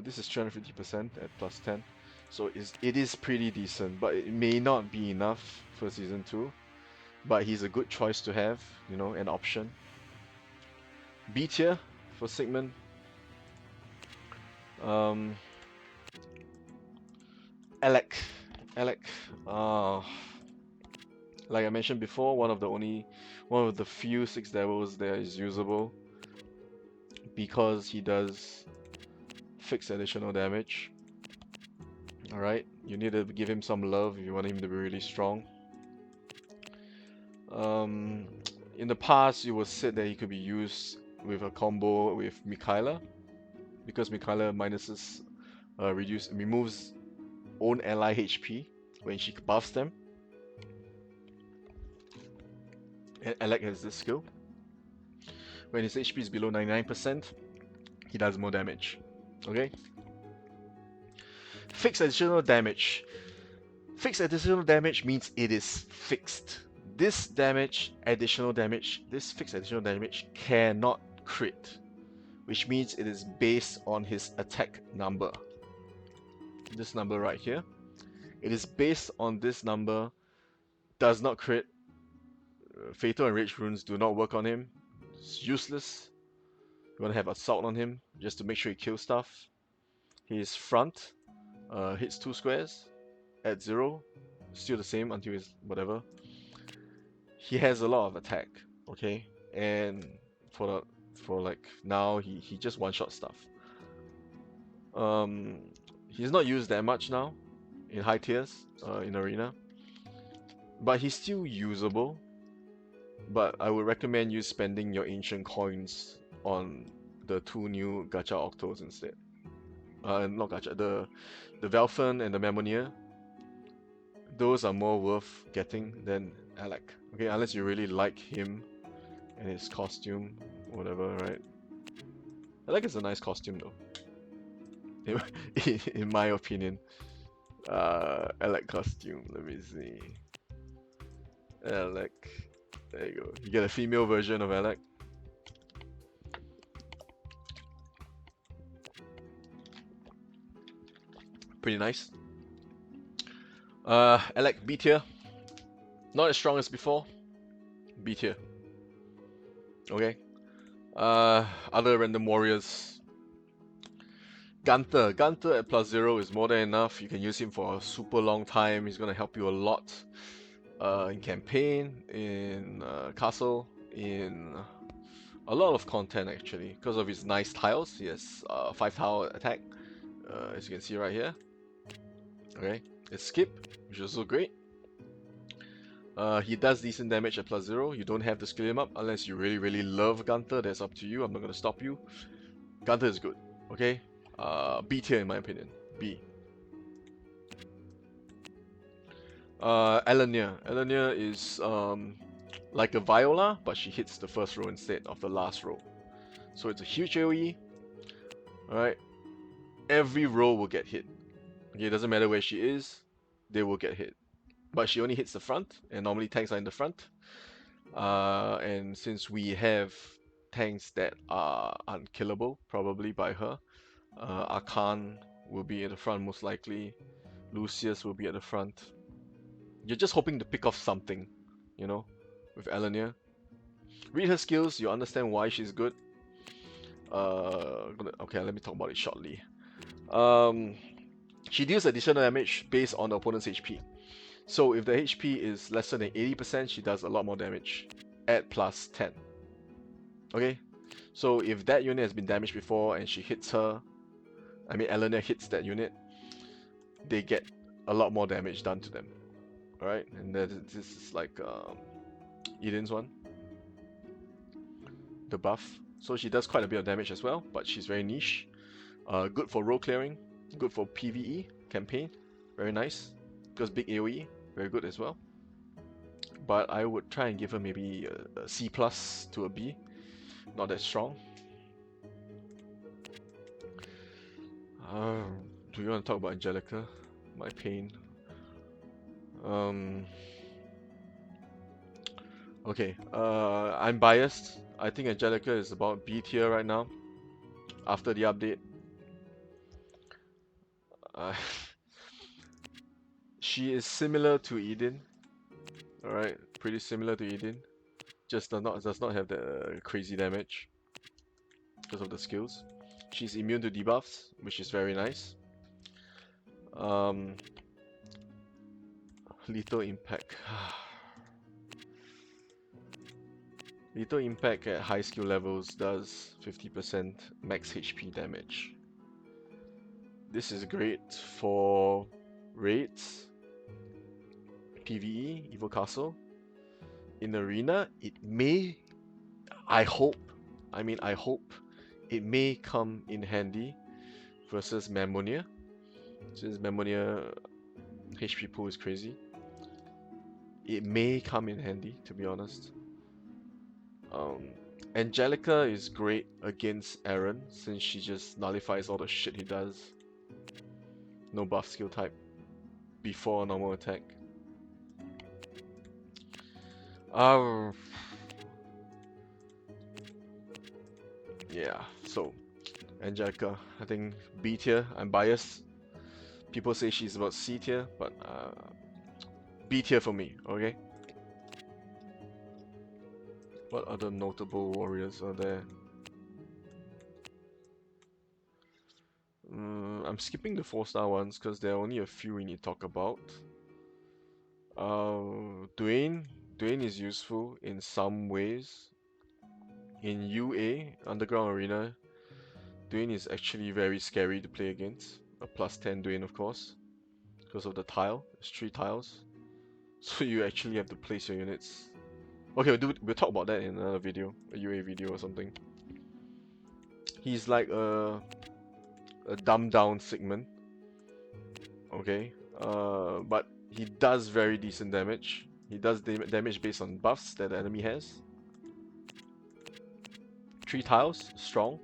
This is 350% at plus 10. So it is pretty decent, but it may not be enough for Season 2. But he's a good choice to have, you know, an option. B tier for Sigmund. Alec. Like I mentioned before, one of the few 6 devils that is usable, because he does fixed additional damage. Alright, you need to give him some love if you want him to be really strong. In the past, it was said that he could be used with a combo with Mikaela, because Mikaela removes own ally HP when she buffs them. And Alec has this skill. When his HP is below 99%, he does more damage. Okay? Fixed additional damage. Fixed additional damage means it is fixed. This fixed additional damage cannot crit, which means it is based on his attack number. This number right here. It is based on this number, does not crit. Fatal and Rage runes do not work on him. It's useless. You want to have Assault on him, just to make sure he kills stuff. His front hits 2 squares at 0. Still the same until his whatever. He has a lot of attack, okay? And for like now, he just one-shot stuff. He's not used that much now in high tiers, in arena. But he's still usable. But I would recommend you spending your ancient coins on the 2 new gacha octos instead. Not gacha, the Velfen and the Mammonia. Those are more worth getting than Alec. Okay, unless you really like him and his costume, whatever, right? Alec is a nice costume though. In my opinion. Alec costume, let me see. Alec. There you go. You get a female version of Alec. Pretty nice. Alec B tier. Not as strong as before. B tier. Okay. Other random warriors. Gunther. Gunther at +0 is more than enough. You can use him for a super long time. He's gonna help you a lot. In campaign, in castle, in a lot of content actually, because of his nice tiles. He has 5 tile attack, as you can see right here. Okay, it's skip, which is also great. He does decent damage at +0. You don't have to skill him up unless you really love Gunther. That's up to you. I'm not gonna stop you. Gunther is good. Okay, B tier in my opinion. B. Elenia. Elenia is like a Viola, but she hits the first row instead of the last row. So it's a huge AoE. Alright. Every row will get hit. Okay, it doesn't matter where she is, they will get hit. But she only hits the front, and normally tanks are in the front. And since we have tanks that are unkillable, probably by her, Archon will be at the front most likely. Lucius will be at the front. You're just hoping to pick off something, you know, with Elenia. Read her skills, you understand why she's good. Okay, let me talk about it shortly. She deals additional damage based on the opponent's HP. So if the HP is lesser than 80%, she does a lot more damage at +10. Okay, so if that unit has been damaged before and she hits her, I mean Elena hits that unit, they get a lot more damage done to them. Alright, and this is like Eden's one, the buff. So she does quite a bit of damage as well, but she's very niche. Good for row clearing, good for PvE campaign, very nice. Because big AoE, very good as well. But I would try and give her maybe a C+ to a B, not that strong. Do you want to talk about Angelica? My pain. Okay, I'm biased. I think Angelica is about B tier right now, after the update. She is similar to Eden. Alright, pretty similar to Eden. Just does not have the crazy damage because of the skills. She's immune to debuffs, which is very nice. Lethal impact. Lethal impact at high skill levels does 50% max HP damage. This is great for raids, PvE, Evil Castle. In Arena, it may, I hope it may come in handy versus Mammonia, since Mammonia HP pool is crazy. It may come in handy, to be honest. Angelica is great against Aaron, since she just nullifies all the shit he does. No buff skill type before a normal attack. Yeah, so Angelica, I think B tier. I'm biased. People say she's about C tier, but B tier for me, okay? What other notable warriors are there? I'm skipping the 4-star ones because there are only a few we need to talk about. Dwayne is useful in some ways. In UA, Underground Arena, Dwayne is actually very scary to play against. A +10 Dwayne, of course, because of the tile. It's 3 tiles. So you actually have to place your units. Okay, we'll talk about that in another video, a UA video or something. He's like a dumbed down Sigmund. Okay, but he does very decent damage. He does damage based on buffs that the enemy has. 3 tiles, strong.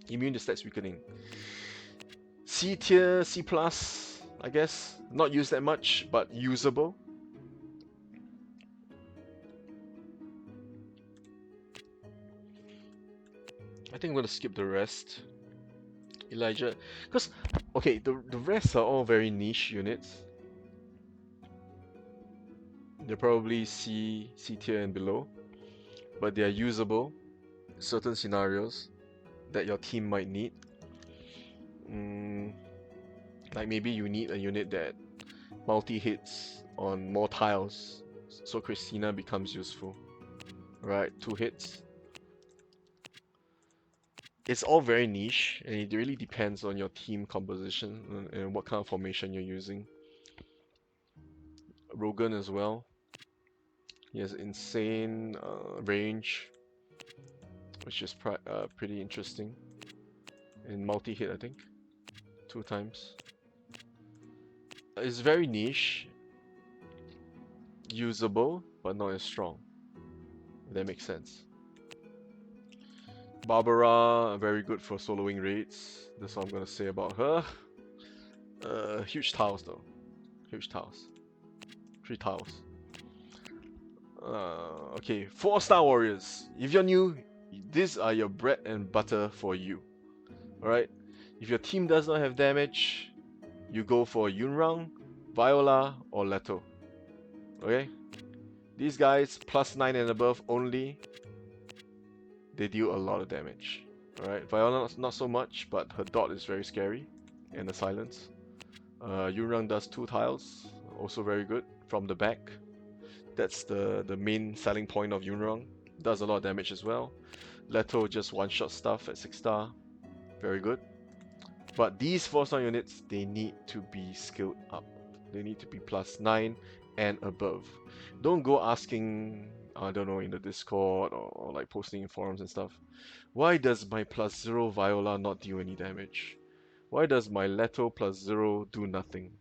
Immune to stats weakening. C tier, C+, I guess. Not used that much, but usable. I think I'm gonna skip the rest. Elijah, because okay, the rest are all very niche units. They're probably C tier and below, but they are usable in certain scenarios that your team might need. Like maybe you need a unit that multi-hits on more tiles, so Christina becomes useful. Right, 2 hits. It's all very niche, and it really depends on your team composition and what kind of formation you're using. Rogan as well. He has insane range, which is pretty interesting. And multi-hit, I think, 2 times. It's very niche, usable, but not as strong. If that makes sense. Barbara, very good for soloing raids. That's all I'm gonna say about her. Huge tiles though. Huge tiles. 3 tiles. Okay, 4-star warriors. If you're new, these are your bread and butter for you. Alright? If your team does not have damage, you go for Yunrang, Viola, or Leto. Okay? These guys, +9 and above only, they deal a lot of damage. Alright, Viola not so much, but her dot is very scary, and the silence. Yunrang does 2 tiles, also very good, from the back. That's the main selling point of Yunrang. Does a lot of damage as well. Leto just one-shot stuff at 6-star, very good. But these 4-star units, they need to be skilled up. They need to be +9 and above. Don't go asking, I don't know, in the Discord or like posting in forums and stuff. Why does my +0 Viola not do any damage? Why does my Leto +0 do nothing?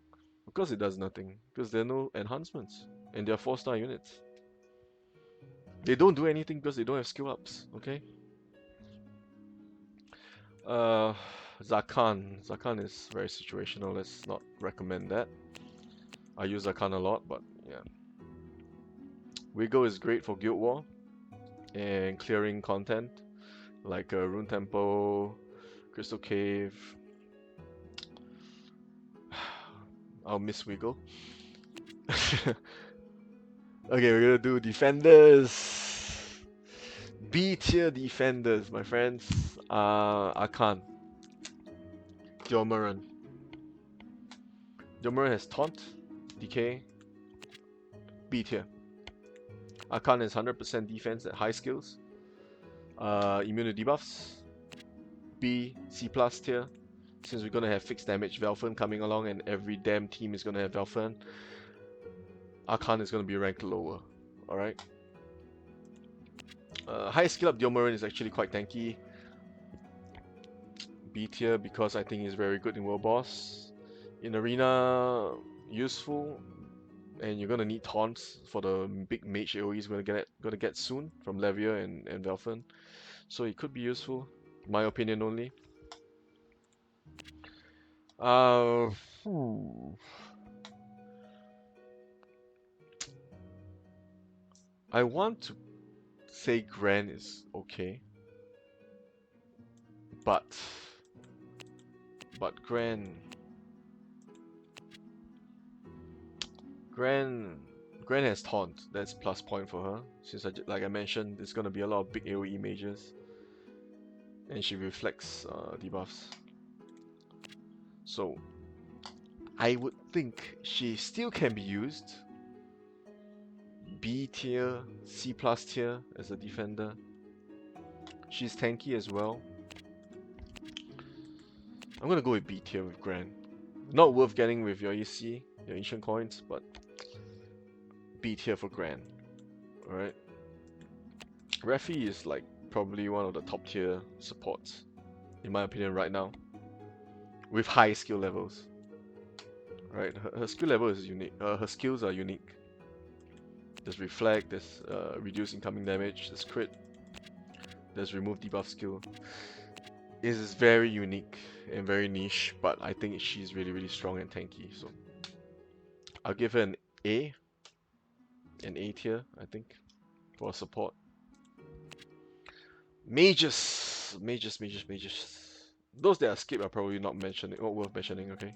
Because it does nothing. Because there are no enhancements. And they're 4-star units. They don't do anything because they don't have skill ups, okay? Zakan. Zakan is very situational. Let's not recommend that. I use Zakan a lot, but yeah. Wiggle is great for Guild War and clearing content like Rune Temple, Crystal Cave. I'll miss Wiggle. Okay, we're gonna do defenders. B tier defenders, my friends. Archon. Diomaran. Diomaran has Taunt, Decay, B tier. Archon has 100% defense at high skills. Immune to debuffs. B, C+ tier. Since we're gonna have fixed damage Velfen coming along and every damn team is gonna have Velfen, Archon is gonna be ranked lower. Alright. High skill up Diomaran is actually quite tanky. B tier because I think he's very good in World Boss. In Arena, useful, and you're gonna need taunts for the big mage AoE he's gonna get soon from Levia and Velfen. So it could be useful, my opinion only. I want to say Gran is okay, but Gran has taunt. That's plus point for her. Since like I mentioned, there's gonna be a lot of big AoE mages, and she reflects debuffs. So I would think she still can be used. B tier, C+ tier as a defender. She's tanky as well. I'm gonna go with B tier with Gran. Not worth getting with your EC, your ancient coins, but B tier for Gran. Alright. Refi is like probably one of the top tier supports, in my opinion, right now. With high skill levels. Right, her skill level is unique. Her skills are unique. There's Reflect, there's reduce incoming damage, there's Crit, there's Remove Debuff skill. It is very unique and very niche, but I think she's really strong and tanky. So I'll give her an A tier, I think, for support. Mages. Those that are skipped are probably not worth mentioning, okay?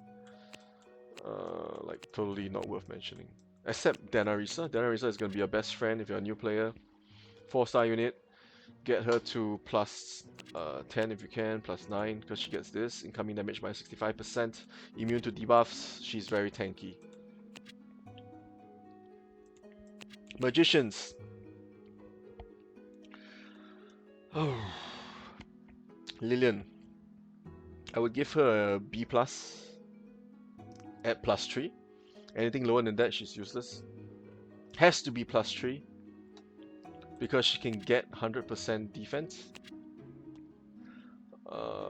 Like totally not worth mentioning. Except Danarisa. Danarisa is gonna be your best friend if you're a new player. 4-star unit. Get her to plus 10 if you can, plus 9 because she gets this. Incoming damage by 65%. Immune to debuffs. She's very tanky. Magicians. Oh. Lilian. I would give her a B plus at plus 3. Anything lower than that, she's useless. Has to be plus 3 because she can get 100% defense,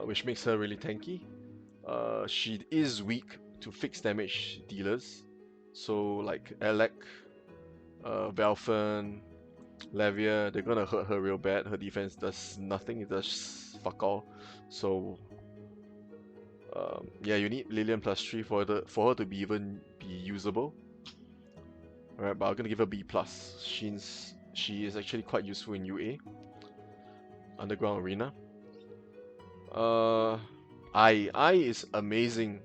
which makes her really tanky. She is weak to fixed damage dealers, so like Alec, Valfen, Levia, they're gonna hurt her real bad. Her defense does nothing, it does fuck all. So yeah, you need Lilian plus 3 for her to be usable. Alright, but I'm gonna give her B plus. She is actually quite useful in UA, Underground Arena. I is amazing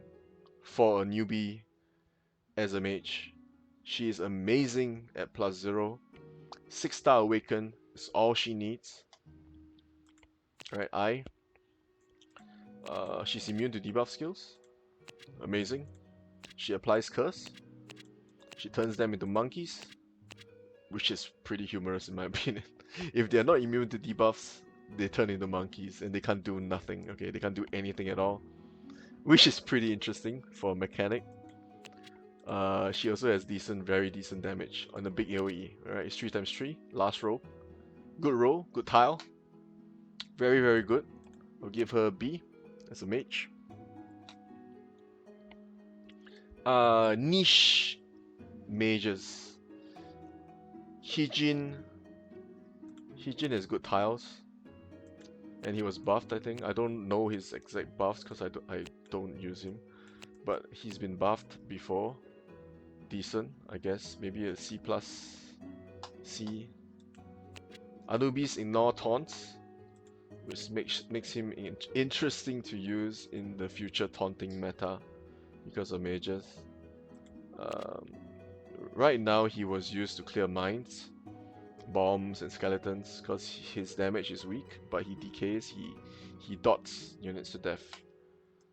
for a newbie as a mage. She is amazing at plus 0. 6-star awaken is all she needs. Alright, she's immune to debuff skills. Amazing. She applies curse. She turns them into monkeys, which is pretty humorous in my opinion. If they're not immune to debuffs, they turn into monkeys and they can't do nothing. Okay, they can't do anything at all, which is pretty interesting for a mechanic. She also has very decent damage on the big AoE. Alright, it's 3x3. Last roll. Good roll, good tile. Very, very good. I'll give her a B as a mage. Niche mages. Hijin has good tiles. And he was buffed, I think. I don't know his exact buffs because I don't use him. But he's been buffed before. Decent, I guess. Maybe a C plus C. Anubis ignore taunts, which makes him interesting to use in the future taunting meta because of mages. Right now he was used to clear mines, bombs and skeletons because his damage is weak, but he decays, he dots units to death.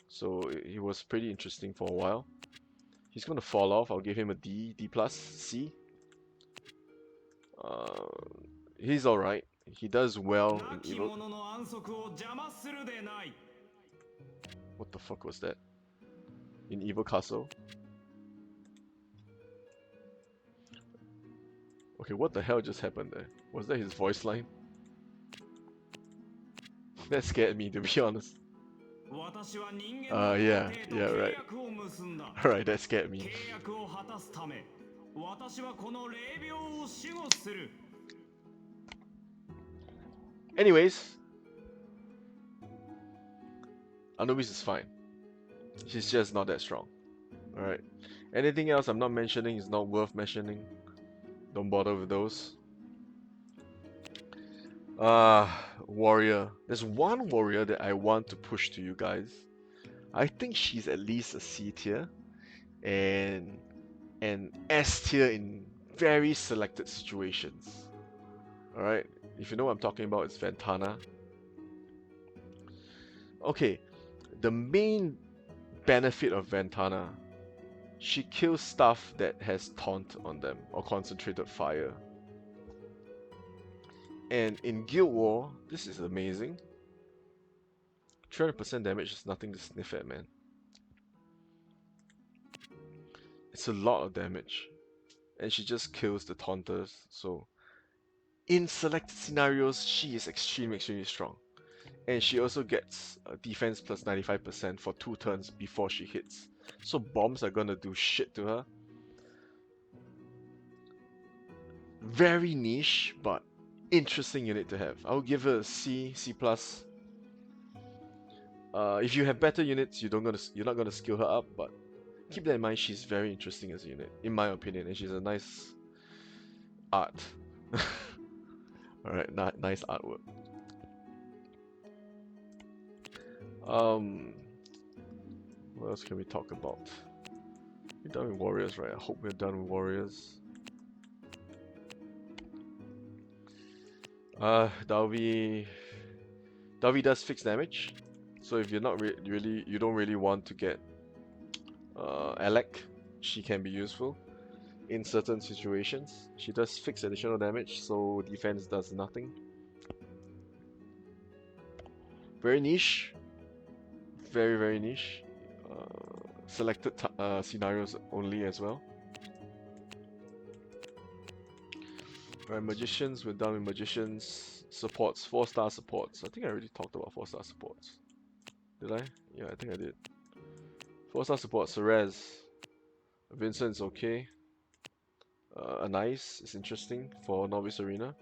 So it was pretty interesting for a while. He's gonna fall off. I'll give him a D plus, C. He's alright. He does well in evil. What the fuck was that? In Evil Castle. Okay, what the hell just happened there? Was that his voice line? That scared me, to be honest. Yeah, right. Alright, that scared me. Anyways, Anubis is fine. He's just not that strong. Alright. Anything else I'm not mentioning is not worth mentioning. Don't bother with those. Warrior. There's one warrior that I want to push to you guys. I think she's at least a C tier and an S tier in very selected situations. Alright, if you know what I'm talking about, it's Ventana. Okay, the main benefit of Ventana, she kills stuff that has taunt on them or concentrated fire. And in Guild War, this is amazing. 300% damage is nothing to sniff at, man. It's a lot of damage. And she just kills the taunters, so in selected scenarios, she is extremely strong. And she also gets defense plus 95% for 2 turns before she hits. So bombs are gonna do shit to her. Very niche, but interesting unit to have. I'll give her a C, C+. If you have better units, you're not gonna skill her up, but keep that in mind. She's very interesting as a unit, in my opinion, and she's a nice art. Alright, nice artwork. What else can we talk about? We're done with warriors, right? I hope we're done with warriors. Dalvi does fixed damage. So if you're not you don't really want to get Alec, she can be useful in certain situations. She does fix additional damage, so defense does nothing. Very niche, very niche. Selected scenarios only as well. Alright, magicians, we're done with magicians. Supports, 4-star supports. I think I already talked about 4-star supports. Did I? Yeah, I think I did. 4-star support, Cerez. Vincent's okay. Anais is interesting for Novice Arena.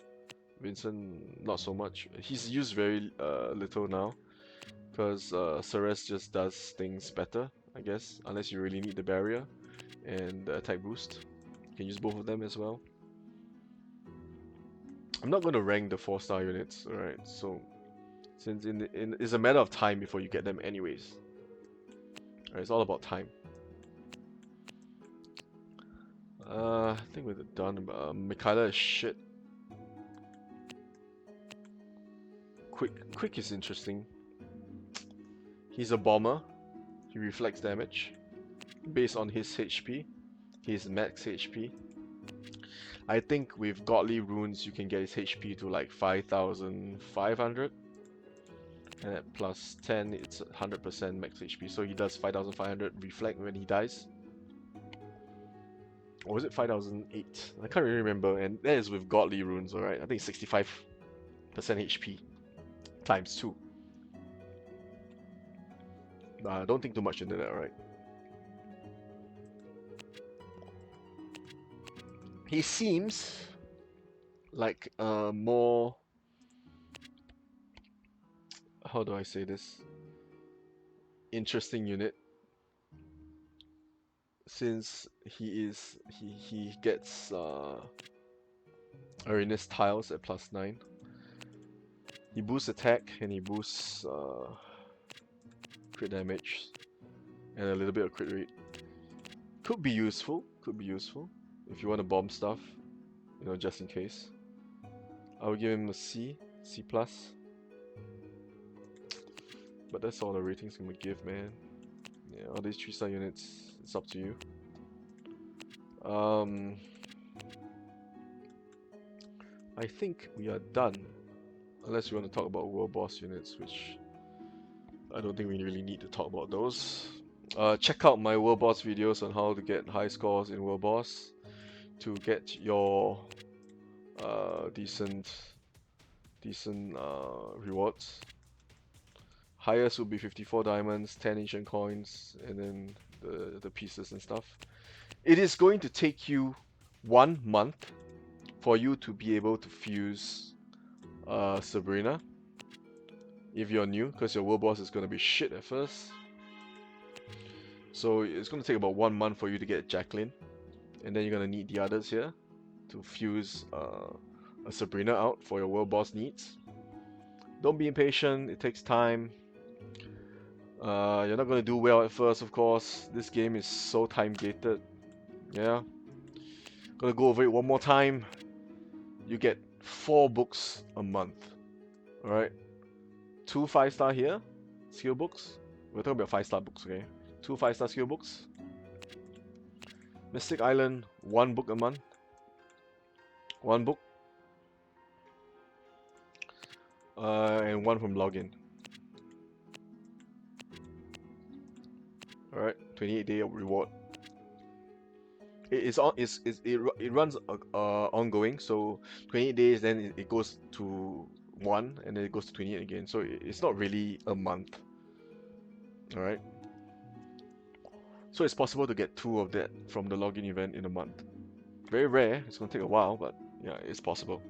Vincent, not so much. He's used very little now, because Cerez just does things better, I guess, unless you really need the barrier and the attack boost. You can use both of them as well. I'm not going to rank the 4-star units, alright, so since it's a matter of time before you get them anyways. Alright, it's all about time. I think we're done. Mikhaila is shit. Quick is interesting. He's a bomber. He reflects damage based on his HP, his max HP. I think with godly runes you can get his HP to like 5,500, and at plus 10 it's 100% max HP, so he does 5,500 reflect when he dies. Or was it 5,008? I can't really remember, and that is with godly runes, alright? I think 65% HP times 2. Don't think too much into that, alright? He seems like a more... how do I say this? Interesting unit. Since he gets Arena's tiles at plus 9. He boosts attack and he boosts crit damage and a little bit of crit rate. Could be useful if you want to bomb stuff, you know, just in case. I would give him a C+. But that's all the ratings I'm gonna give, man. Yeah, all these 3-star units, it's up to you. I think we are done. Unless you want to talk about world boss units, which I don't think we really need to talk about those. Check out my world boss videos on how to get high scores in world boss to get your decent rewards. Highest would be 54 diamonds, 10 ancient coins, and then the pieces and stuff. It is going to take you 1 month for you to be able to fuse Sabrina if you're new, because your world boss is going to be shit at first. So it's going to take about 1 month for you to get Jacqueline, and then you're going to need the others here to fuse a Sabrina out for your world boss needs. Don't be impatient, it takes time. You're not going to do well at first, of course. This game is so time gated. Yeah. Gonna go over it one more time. You get 4 books a month. Alright. 2 5-star here. Skill books. We're talking about 5-star books, okay? 2 5-star skill books. Mystic Island, 1 book a month. 1 book. And 1 from login. Alright, 28-day reward. It runs ongoing, so 28 days, then it goes to 1, and then it goes to 28 again. So it's not really a month. Alright. So it's possible to get 2 of that from the login event in a month. Very rare, it's gonna take a while, but yeah, it's possible.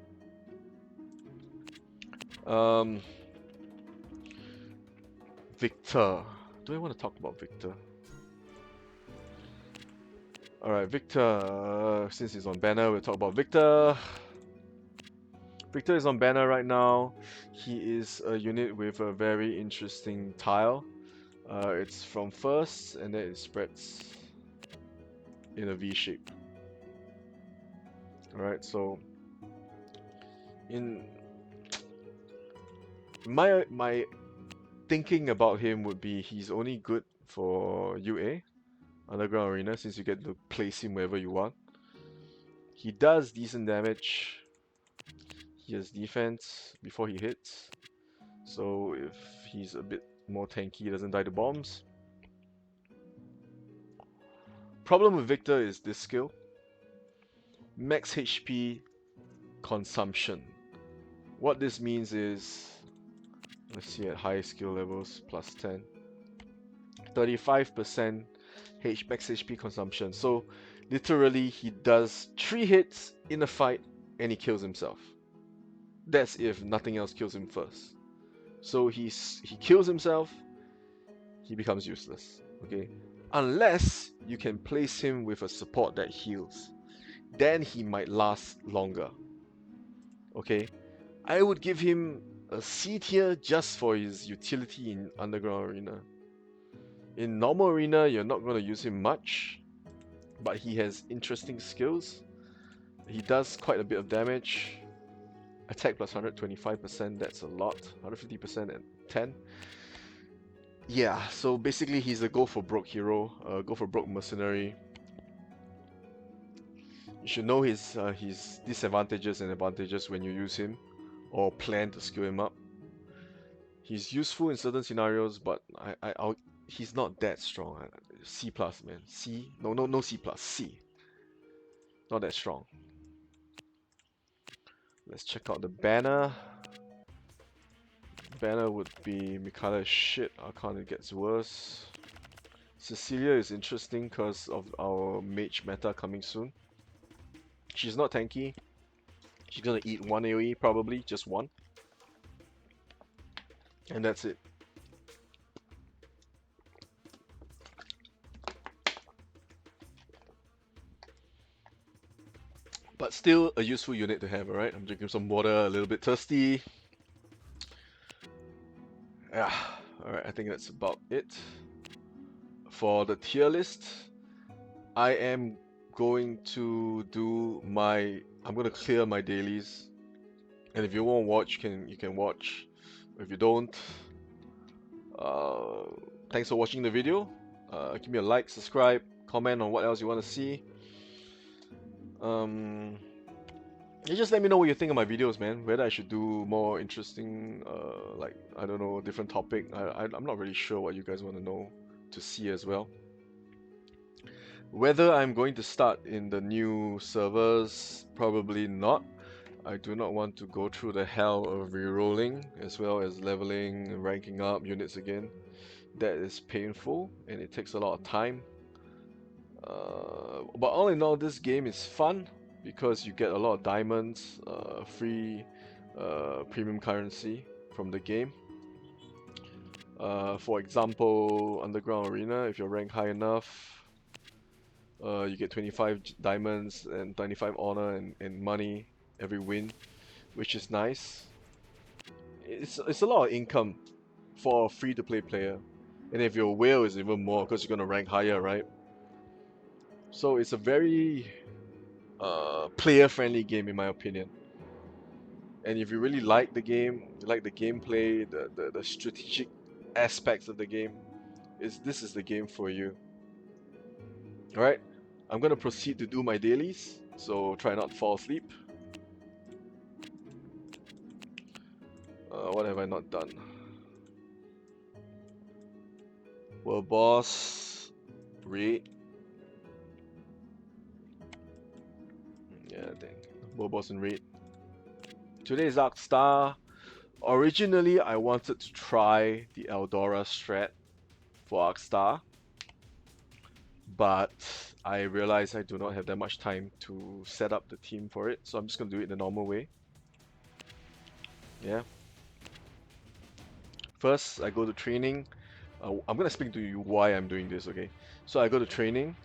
Victor. Do I want to talk about Victor? Alright, Victor, since he's on banner, we'll talk about Victor. Victor is on banner right now. He is a unit with a very interesting tile. It's from first, and then it spreads in a V shape. Alright, so My thinking about him would be he's only good for UA, Underground Arena, since you get to place him wherever you want. He does decent damage. He has defense before he hits. So if he's a bit more tanky, he doesn't die to bombs. Problem with Victor is this skill. Max HP consumption. What this means is, let's see at high skill levels, plus 10. 35% max HP consumption. So literally he does 3 hits in a fight and he kills himself. That's if nothing else kills him first. So he kills himself, he becomes useless. Okay, unless you can place him with a support that heals, then he might last longer. Okay, I would give him a C tier just for his utility in Underground Arena. In normal arena, you're not going to use him much, but he has interesting skills. He does quite a bit of damage. Attack plus 125%, that's a lot. 150% and 10. Yeah, so basically he's a go for broke hero, go for broke mercenary. You should know his disadvantages and advantages when you use him, or plan to skill him up. He's useful in certain scenarios, but he's not that strong. C plus, man. C? No C plus. C. Not that strong. Let's check out the banner. Banner would be Mikala shit. Archon, it gets worse. Cecilia is interesting because of our mage meta coming soon. She's not tanky. She's gonna eat 1 AoE, probably, just 1. And that's it. But still a useful unit to have, alright? I'm drinking some water, a little bit thirsty. Yeah, alright, I think that's about it. For the tier list, I am going to do I'm going to clear my dailies. And if you want to watch, you can watch. If you don't, thanks for watching the video. Give me a like, subscribe, comment on what else you want to see. You just let me know what you think of my videos, man. Whether I should do more interesting, like, I don't know, different topic. I'm not really sure what you guys want to know to see as well. Whether I'm going to start in the new servers, probably not. I do not want to go through the hell of rerolling, as well as leveling and ranking up units again. That is painful, and it takes a lot of time. But all in all, this game is fun, because you get a lot of diamonds, free premium currency from the game. For example, Underground Arena, if you're ranked high enough, you get 25 diamonds and 25 honor and money every win, which is nice. It's a lot of income for a free-to-play player. And if you're a whale, it's even more, because you're going to rank higher, right? So it's a very player-friendly game, in my opinion. And if you really like the game, you like the gameplay, the strategic aspects of the game, this is the game for you. Alright, I'm gonna proceed to do my dailies, so try not to fall asleep. What have I not done? World boss, raid. Yeah, dang. World boss and raid. Today is Arcstar. Originally, I wanted to try the Eldora strat for Arcstar, but I realized I do not have that much time to set up the team for it, so I'm just gonna do it the normal way. Yeah. First, I go to training. I'm gonna explain to you why I'm doing this, okay? So I go to training.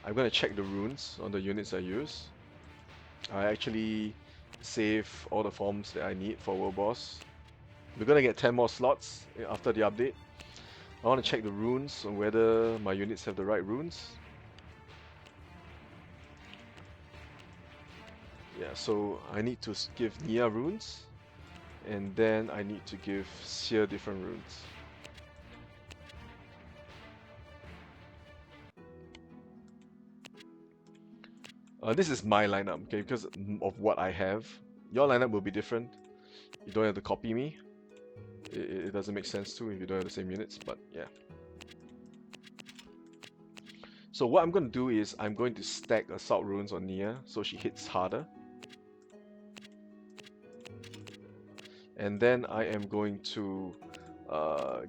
I'm gonna check the runes on the units I use. I actually save all the forms that I need for World Boss. We're gonna get 10 more slots after the update. I want to check the runes on whether my units have the right runes. Yeah, so I need to give Nia runes, And then I need to give Seer different runes. This is my lineup, okay, because of what I have. Your lineup will be different. You don't have to copy me. It doesn't make sense too if you don't have the same units, but yeah. So what I'm going to do is I'm going to stack Assault Runes on Nia so she hits harder. And then I am going to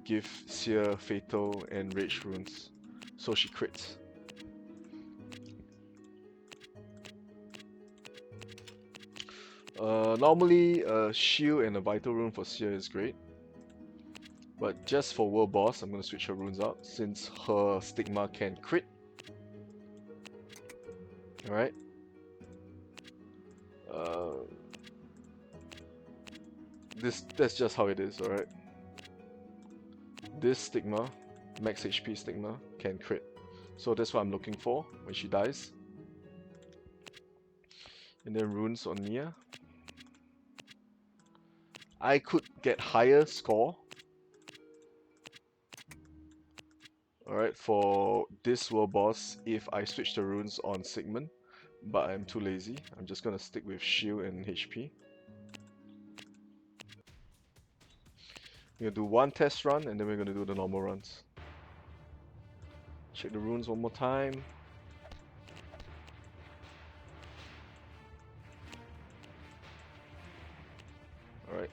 give Seer Fatal and Rage Runes so she crits. Normally, a Shield and a Vital Rune for Seer is great. But just for World Boss, I'm going to switch her runes out since her Stigma can crit. Alright. That's just how it is, alright. This Stigma, max HP Stigma, can crit. So that's what I'm looking for when she dies. And then runes on Nia. I could get higher score. Alright, for this world boss if I switch the runes on Sigmund. But I'm too lazy. I'm just gonna stick with shield and HP. We're gonna do one test run and then we're gonna do the normal runs. Check the runes one more time. Alright.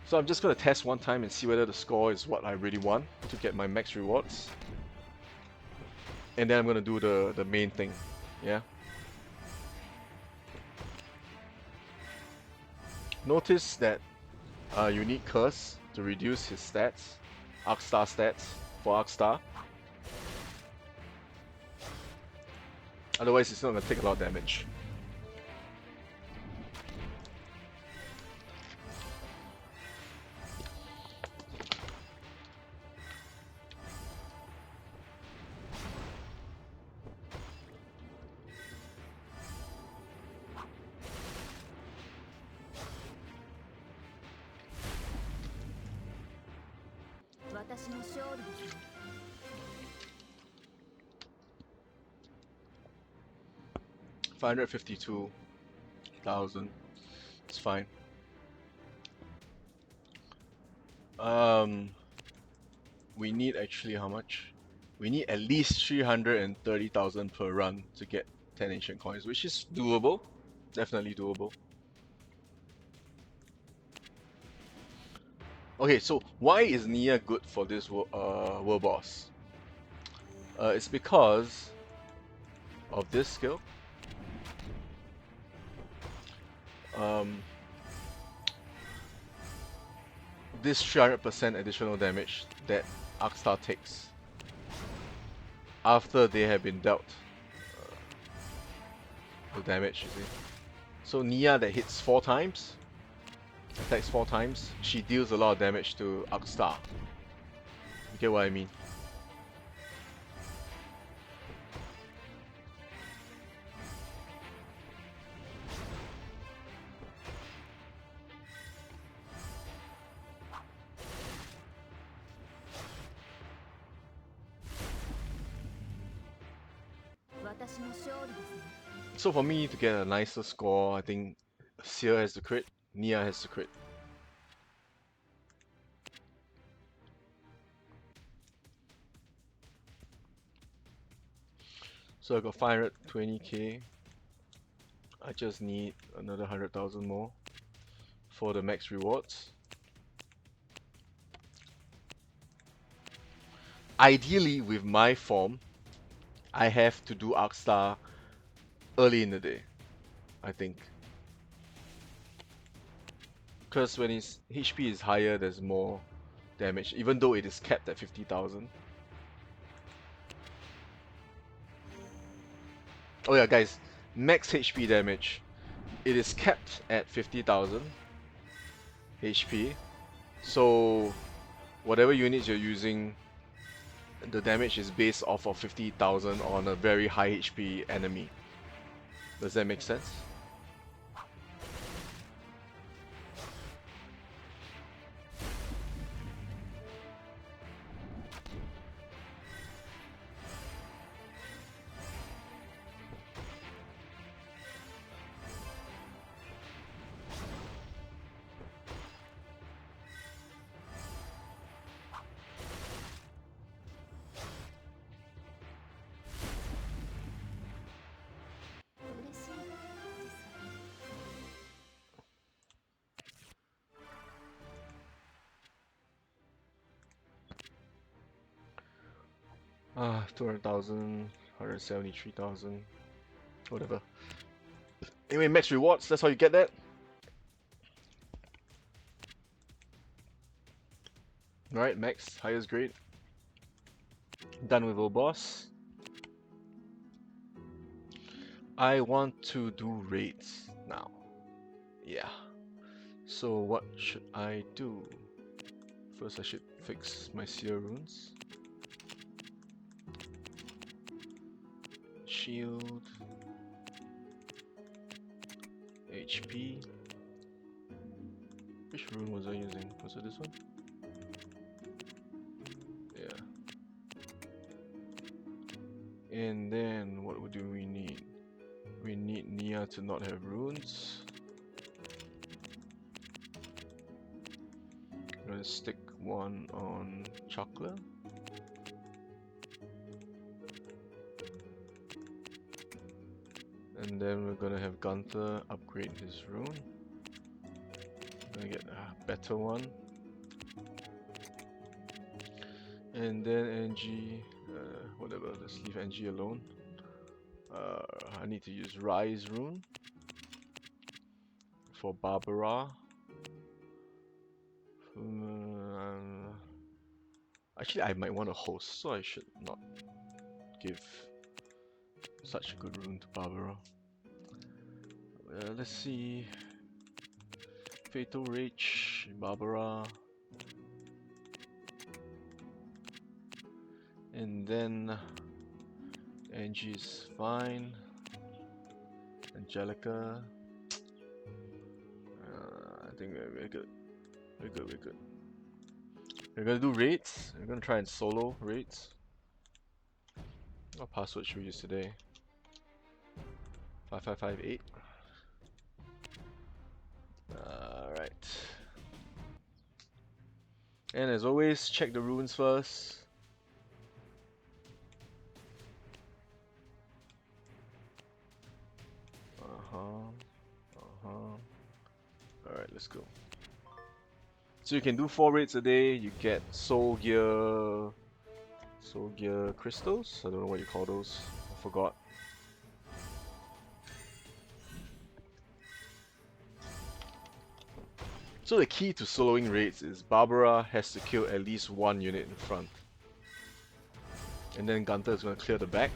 So I'm just gonna test one time and see whether the score is what I really want to get my max rewards. And then I'm gonna do the main thing. Yeah. Notice that you need Curse to reduce his stats, Arcstar stats for Arcstar. Otherwise, it's not gonna take a lot of damage. $552,000. It's fine. We need actually how much? We need at least 330,000 per run to get 10 ancient coins, which is doable. Definitely doable. Okay, so why is Nia good for this world boss? It's because of this skill. This 300% additional damage that Arcstar takes after they have been dealt the damage, you see. So Nia that hits 4 times, attacks 4 times, she deals a lot of damage to Arcstar. You get what I mean? So for me to get a nicer score, I think Seer has to crit, Nia has to crit. So I got 520k. I just need another 100,000 more for the max rewards. Ideally, with my form, I have to do Arcstar early in the day, I think. Because when his HP is higher, there's more damage, even though it is capped at 50,000. Oh yeah, guys, max HP damage. It is capped at 50,000 HP. So, whatever units you're using, the damage is based off of 50,000 on a very high HP enemy. Does that make sense? 200,000, 173,000, whatever. Anyway, max rewards, that's how you get that. Alright, max, highest grade. Done with our boss. I want to do raids now. Yeah. So what should I do? First I should fix my seer runes. Shield. HP. Which rune was I using? Was it this one? Yeah. And then what do we need? We need Nia to not have runes. I'm gonna stick one on Chakla. And then we're gonna have Gunther upgrade his rune. Gonna get a better one. And then NG, whatever, let's leave NG alone. I need to use Rise rune for Barbara. Actually, I might want to host, so I should not give such a good rune to Barbara. Let's see. Fatal Rage, Barbara. And then Angie's fine. Angelica. I think we're good. We're good. We're gonna do raids. We're gonna try and solo raids. What password should we use today? 5558. Alright. And as always, check the runes first. Alright, let's go. So you can do 4 raids a day, you get soul gear crystals? I don't know what you call those, I forgot. So the key to soloing raids is Barbara has to kill at least 1 unit in front. And then Gunther is going to clear the back.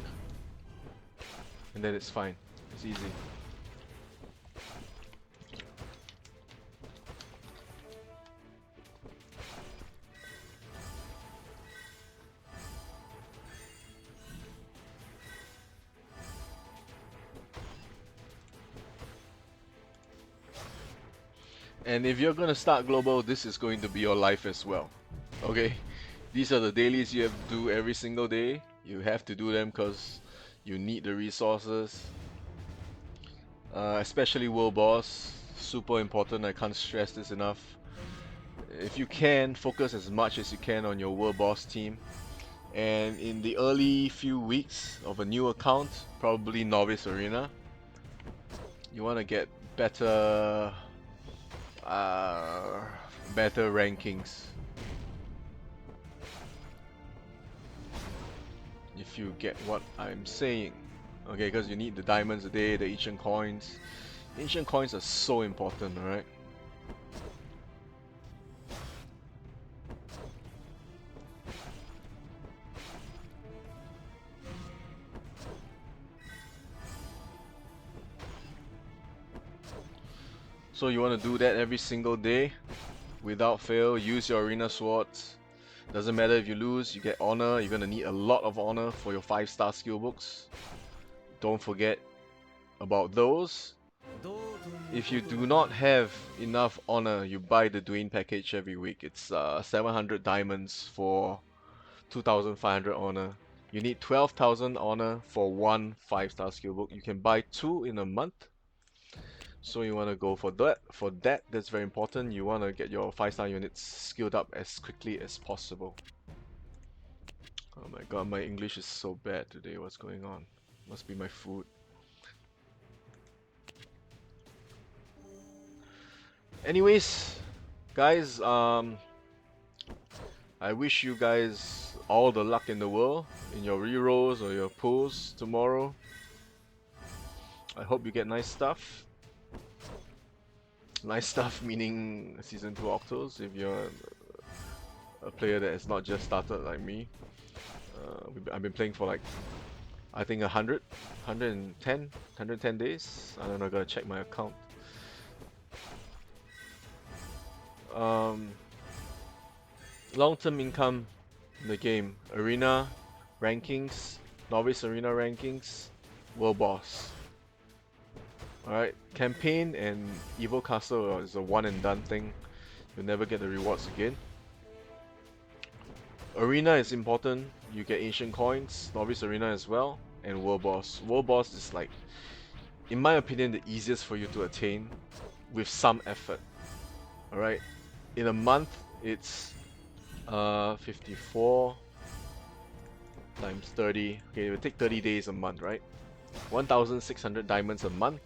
And then it's fine, it's easy. And if you're gonna start global, this is going to be your life as well. Okay? These are the dailies you have to do every single day. You have to do them because you need the resources. Especially world boss. Super important, I can't stress this enough. If you can, focus as much as you can on your world boss team. And in the early few weeks of a new account, probably Novice Arena, you want to get better rankings. If you get what I'm saying. Okay, because you need the diamonds a day, the ancient coins. Ancient coins are so important, alright? So you want to do that every single day without fail. Use your arena swords. Doesn't matter if you lose, you get honor. You're gonna need a lot of honor for your 5-star skill books. Don't forget about those. If you do not have enough honor, you buy the Dwayne package every week. It's 700 diamonds for 2,500 honor. You need 12,000 honor for 1 5-star skill book. You can buy 2 in a month. So you want to go for that. For that, that's very important. You want to get your 5-star units skilled up as quickly as possible. Oh my god, my English is so bad today. What's going on? Must be my food. Anyways, guys, I wish you guys all the luck in the world in your rerolls or your pulls tomorrow. I hope you get nice stuff. Nice stuff meaning Season 2 Octos if you're a player that has not just started like me. I've been playing for like, I think 110 days. I don't know, I gotta check my account. Long-term income in the game, arena rankings, novice arena rankings, world boss. Alright, campaign and Evil Castle is a one and done thing. You'll never get the rewards again. Arena is important, you get ancient coins, novice arena as well, and world boss. World boss is like, in my opinion, the easiest for you to attain with some effort. Alright, in a month it's 54 times 30. Okay, it will take 30 days a month, right? 1,600 diamonds a month,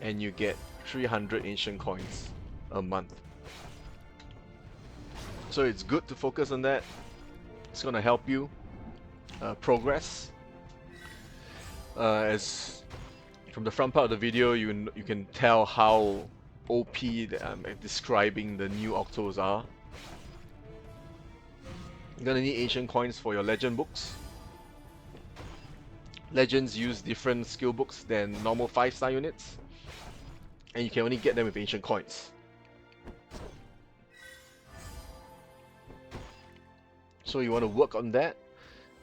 and you get 300 ancient coins a month. So it's good to focus on that. It's gonna help you progress. As from the front part of the video, you can tell how OP that I'm describing the new Octos are. You're gonna need ancient coins for your legend books. Legends use different skill books than normal 5-star units, and you can only get them with ancient coins. So you want to work on that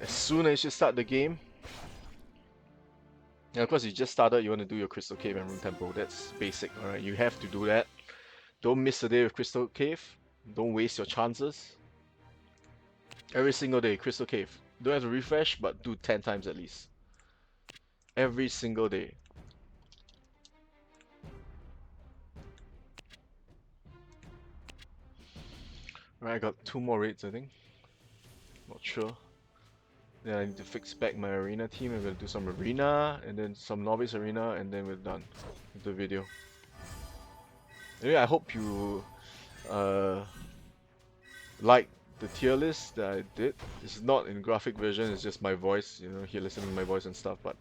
as soon as you start the game. And of course, you just started, you want to do your Crystal Cave and Rune Temple. That's basic, alright? You have to do that. Don't miss a day with Crystal Cave. Don't waste your chances. Every single day, Crystal Cave. Don't have to refresh, but do 10 times at least. Every single day. Alright, I got 2 more raids, I think. Not sure. Then I need to fix back my arena team. I'm gonna do some arena, and then some novice arena, and then we're done with the video. Anyway, I hope you like the tier list that I did. It's not in graphic version, it's just my voice, you know, here listening to my voice and stuff, but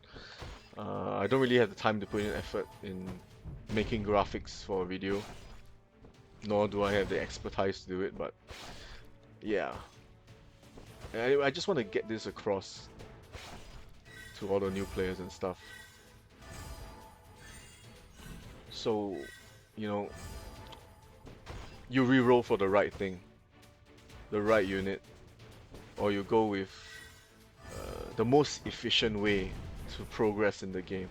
I don't really have the time to put in effort in making graphics for a video. Nor do I have the expertise to do it, but yeah. Anyway, I just want to get this across to all the new players and stuff. So, you know, you reroll for the right thing, the right unit, or you go with the most efficient way to progress in the game,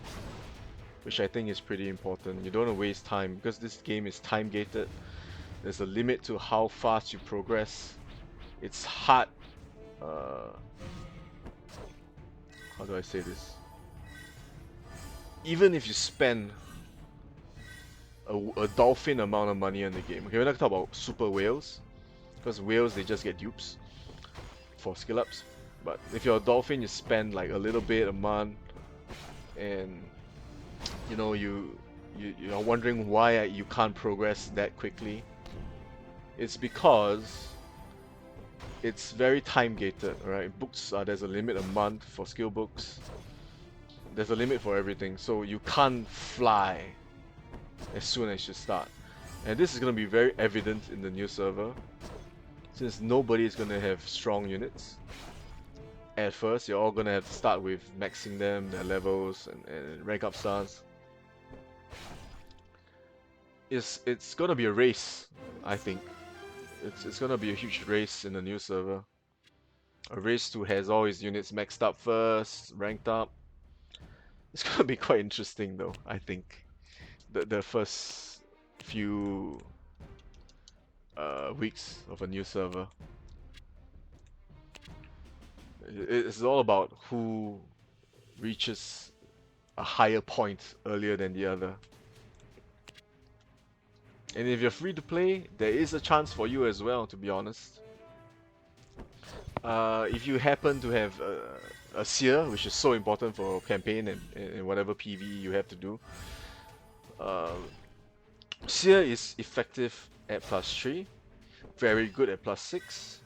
which I think is pretty important. You don't want to waste time, because this game is time gated. There's a limit to how fast you progress. It's hard. How do I say this? Even if you spend a dolphin amount of money on the game, okay, we're not talking about super whales, because whales, they just get dupes for skill ups. But if you're a dolphin, you spend like a little bit a month, and you know, you're wondering why you can't progress that quickly. It's because it's very time gated, right? Books, there's a limit a month for skill books. There's a limit for everything, so you can't fly as soon as you start. And this is going to be very evident in the new server, since nobody is going to have strong units. At first, you're all going to have to start with maxing them, their levels, and rank up stars. It's going to be a race, I think. It's gonna be a huge race in the new server. A race to has all his units maxed up first, ranked up. It's gonna be quite interesting though, I think. The first few weeks of a new server. It's all about who reaches a higher point earlier than the other. And if you're free to play, there is a chance for you as well, to be honest. If you happen to have a seer, which is so important for campaign and whatever PvE you have to do. Seer is effective at +3, very good at +6,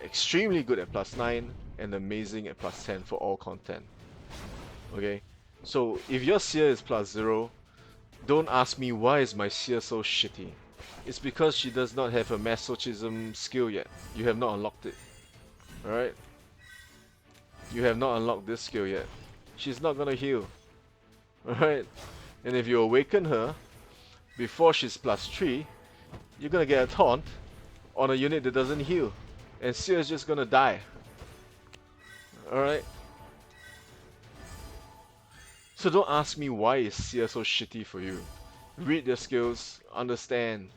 extremely good at +9, and amazing at +10 for all content. Okay, so if your seer is +0, don't ask me why is my seer so shitty. It's because she does not have a masochism skill yet. You have not unlocked it. Alright? You have not unlocked this skill yet. She's not gonna heal. Alright? And if you awaken her before she's +3, you're gonna get a taunt on a unit that doesn't heal. And Seer is just gonna die. Alright? So don't ask me why is Seer so shitty for you. Read their skills, understand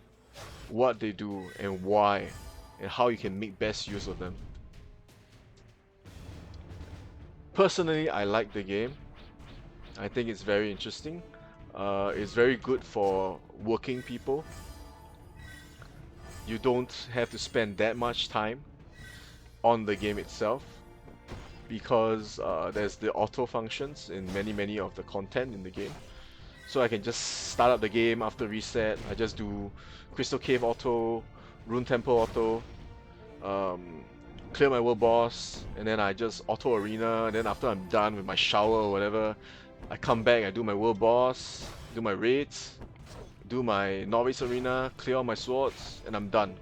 what they do and why, and how you can make best use of them. Personally, I like the game. I think it's very interesting. It's very good for working people. You don't have to spend that much time on the game itself because there's the auto functions in many of the content in the game. So I can just start up the game after reset. I just do Crystal Cave auto, Rune Temple auto, clear my world boss, and then I just auto arena. And then after I'm done with my shower or whatever, I come back, I do my world boss, do my raids, do my novice arena, clear all my swords, and I'm done.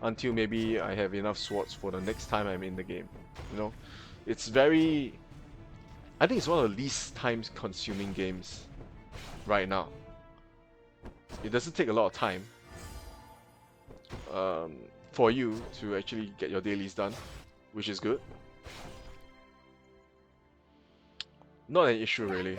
Until maybe I have enough swords for the next time I'm in the game. You know, it's very. I think it's one of the least time consuming games right now. It doesn't take a lot of time for you to actually get your dailies done, which is good. Not an issue really.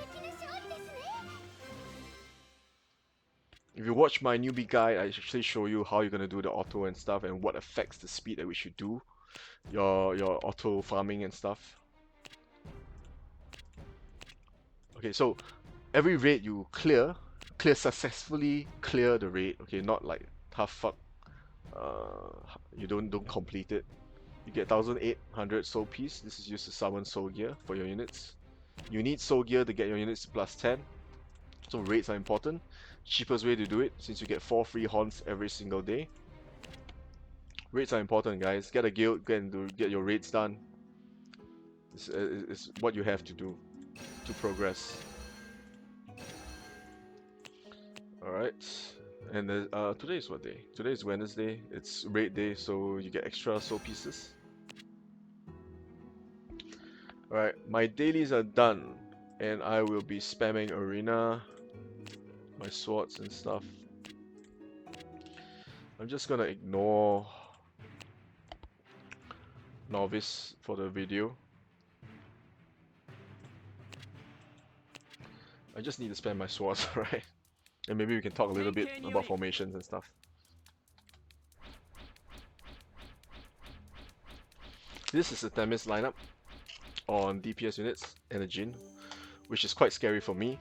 If you watch my newbie guide, I actually show you how you're gonna do the auto and stuff and what affects the speed at which you do your auto farming and stuff. Okay, so every raid you clear successfully clear the raid. Okay, not like tough fuck. You don't complete it. You get 1,800 soul piece. This is used to summon soul gear for your units. You need soul gear to get your units to +10. So raids are important. Cheapest way to do it, since you get 4 free haunts every single day. Raids are important, guys. Get a guild, get your raids done. It's what you have to do to progress. Alright. And today is what day? Today is Wednesday. It's raid day, so you get extra soul pieces. Alright, my dailies are done. And I will be spamming arena, my swords and stuff. I'm just gonna ignore novice for the video. I just need to spam my swords, right? And maybe we can talk a little bit about formations and stuff. This is a Themis lineup on DPS units and a Jin, which is quite scary for me.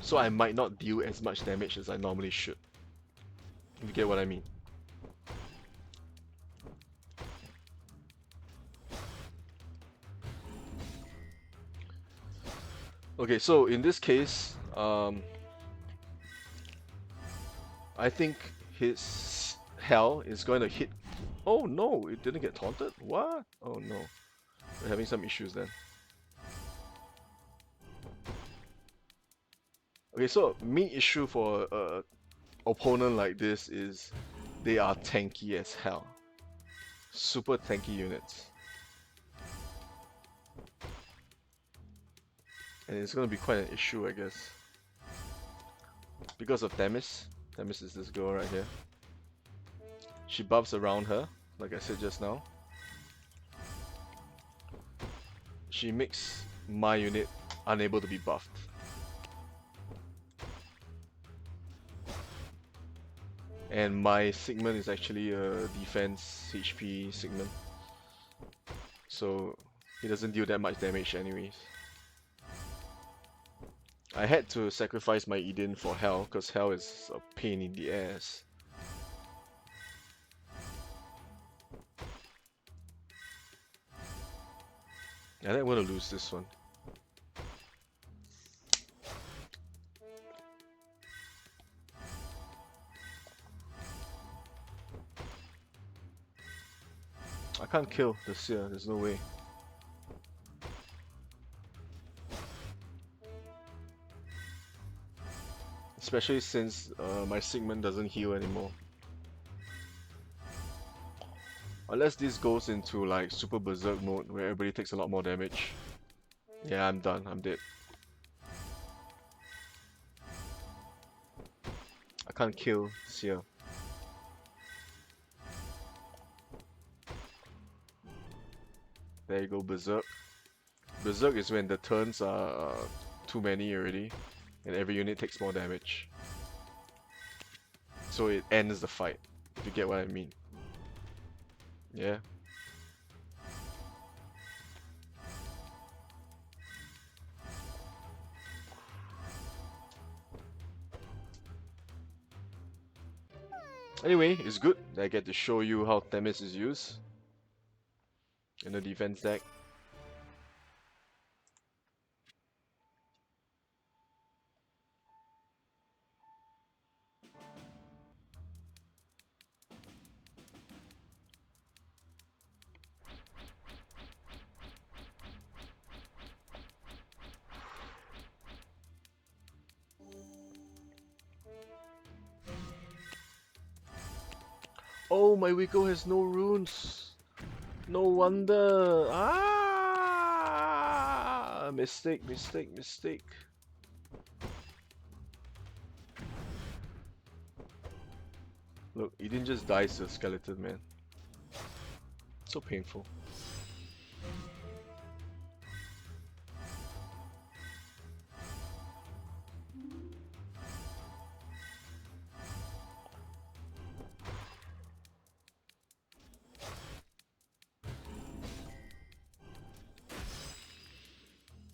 So I might not deal as much damage as I normally should. If you get what I mean. Okay, so in this case, I think his hell is going to hit. Oh no, it didn't get taunted? What? Oh no. We're having some issues then. Okay, so main issue for a opponent like this is they are tanky as hell. Super tanky units. And it's gonna be quite an issue, I guess. Because of Themis. Themis is this girl right here. She buffs around her, like I said just now. She makes my unit unable to be buffed. And my Sigmund is actually a defense HP Sigmund. So he doesn't deal that much damage anyways. I had to sacrifice my Eden for Hell, because Hell is a pain in the ass. I think I'm gonna lose this one. I can't kill the Seer, there's no way. Especially since my Sigmund doesn't heal anymore. Unless this goes into like super berserk mode where everybody takes a lot more damage. Yeah, I'm done, I'm dead. I can't kill Seer. There you go, berserk. Berserk is when the turns are too many already, and every unit takes more damage. So it ends the fight, if you get what I mean. Yeah. Anyway, it's good that I get to show you how Themis is used in the defense deck. Oh, my Wiko has no runes. No wonder. Ah, mistake, mistake, mistake. Look, he didn't just dice the skeleton, man. So painful.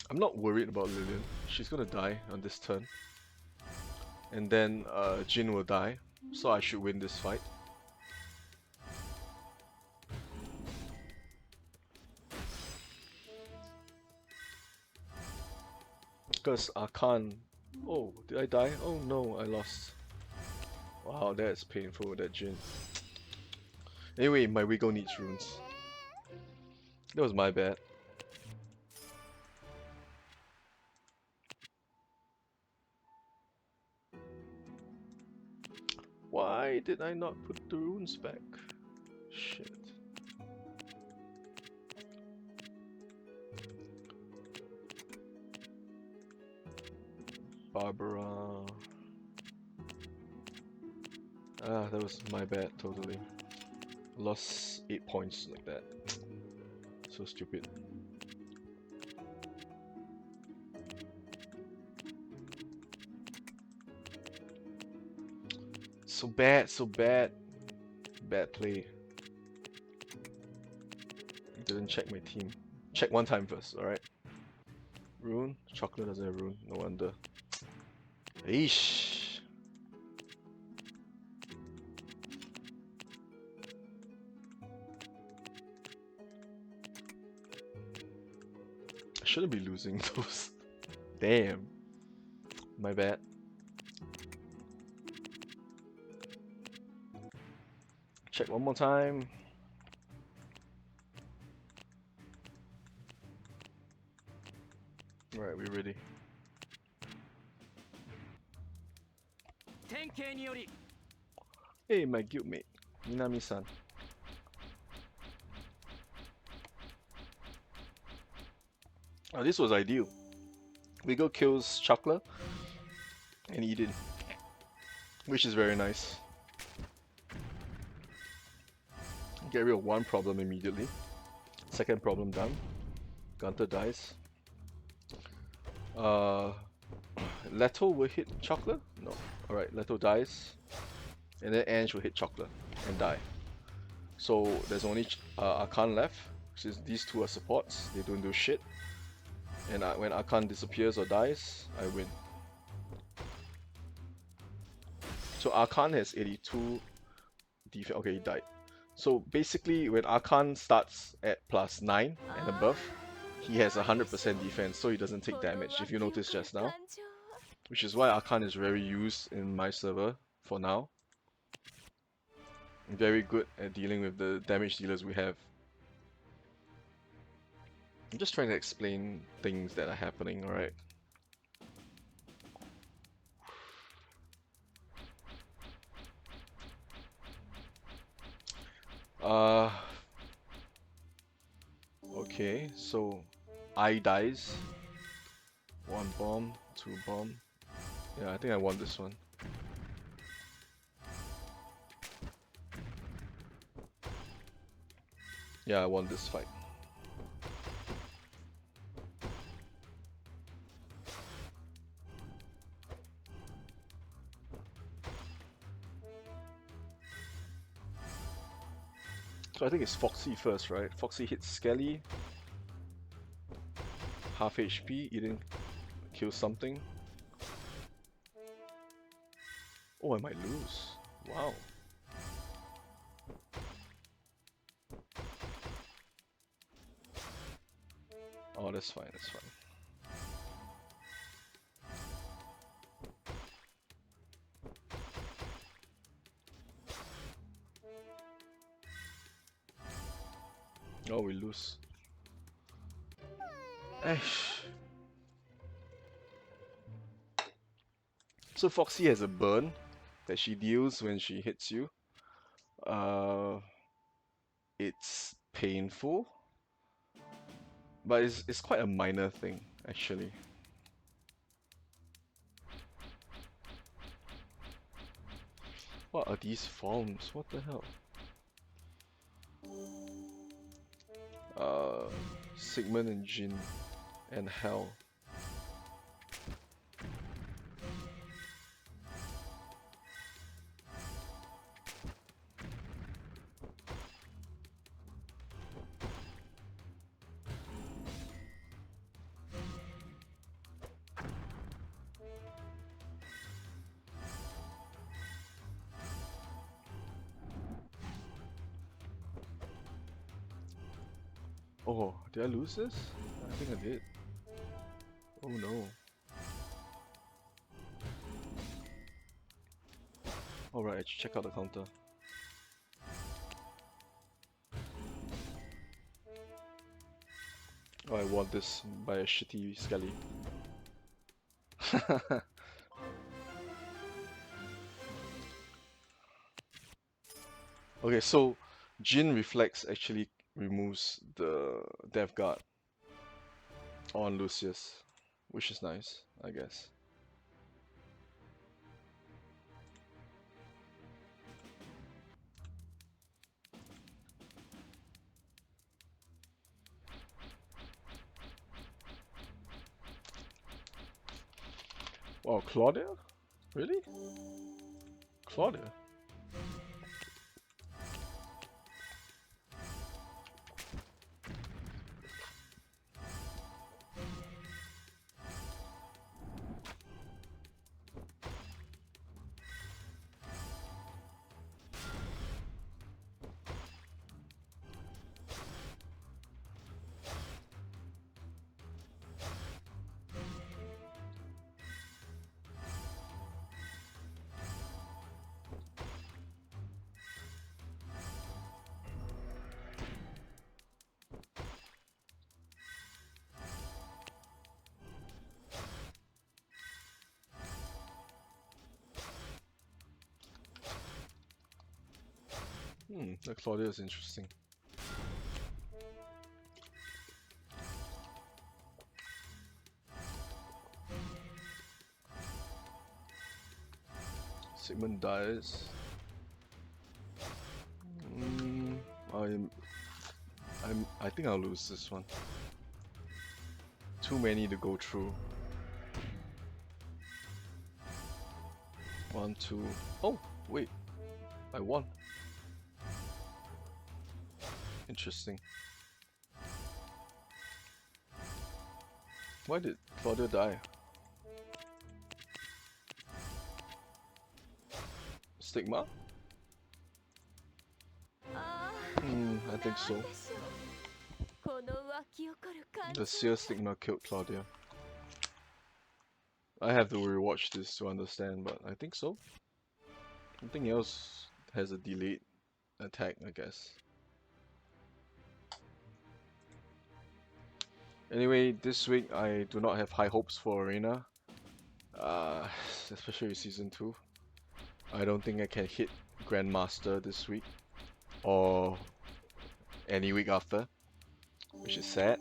I'm not worried about Lilian. She's gonna die on this turn. And then Jin will die. So I should win this fight. Because Archon... Oh, did I die? Oh no, I lost. Wow, that's painful, that Jin. Anyway, my Wiggle needs runes. That was my bad. Why did I not put the runes back? Shit. Barbara... Ah, that was my bad, totally. Lost 8 points like that. So stupid. So bad, so bad. Bad play. Didn't check my team. Check one time first, alright? Rune? Chocolate doesn't have rune, no wonder. Eesh. I shouldn't be losing those. Damn. My bad. Check one more time. Alright, we ready. Hey, my guildmate, Minami-san. Oh, this was ideal. Wiggle kills Chakla and Eden, which is very nice. Get rid of one problem immediately. Second problem done. Gunter dies. Leto will hit Chakla? No. Alright, Leto dies. And then Ange will hit Chakla and die. So there's only Archon left. Since these two are supports, they don't do shit. And when Archon disappears or dies, I win. So Archon has 82 defense. Okay, he died. So basically, when Archon starts at +9 and above, he has 100% defense, so he doesn't take damage, if you noticed just now. Which is why Archon is very used in my server for now. Very good at dealing with the damage dealers we have. I'm just trying to explain things that are happening, alright? Okay, so I dies. 1 bomb, 2 bomb. Yeah, I think I won this one. Yeah, I won this fight. So I think it's Foxy first, right? Foxy hits Skelly. Half HP, you didn't kill something. Oh, I might lose. Wow. Oh, that's fine, that's fine. Oh, we lose. Eish. So Foxy has a burn that she deals when she hits you. It's painful, but it's quite a minor thing, actually. What are these forms? What the hell? Sigmund and Jin and Hell. Oh, did I lose this? I think I did. Oh no. Alright, check out the counter. Oh, I won this by a shitty Skelly. Okay, so Jin Reflex actually removes the Death Guard on Lucius, which is nice, I guess. Wow, Claudia? Really? Claudia? That Claudia is interesting. Sigmund dies. I think I'll lose this one. Too many to go through. 1, 2. Oh, wait. I won. Interesting. Why did Claudia die? Stigma? I think so. The Seer Stigma killed Claudia. I have to rewatch this to understand, but I think so. Something else has a delayed attack, I guess. Anyway, this week I do not have high hopes for Arena. Especially with Season 2. I don't think I can hit Grandmaster this week. Or any week after. Which is sad.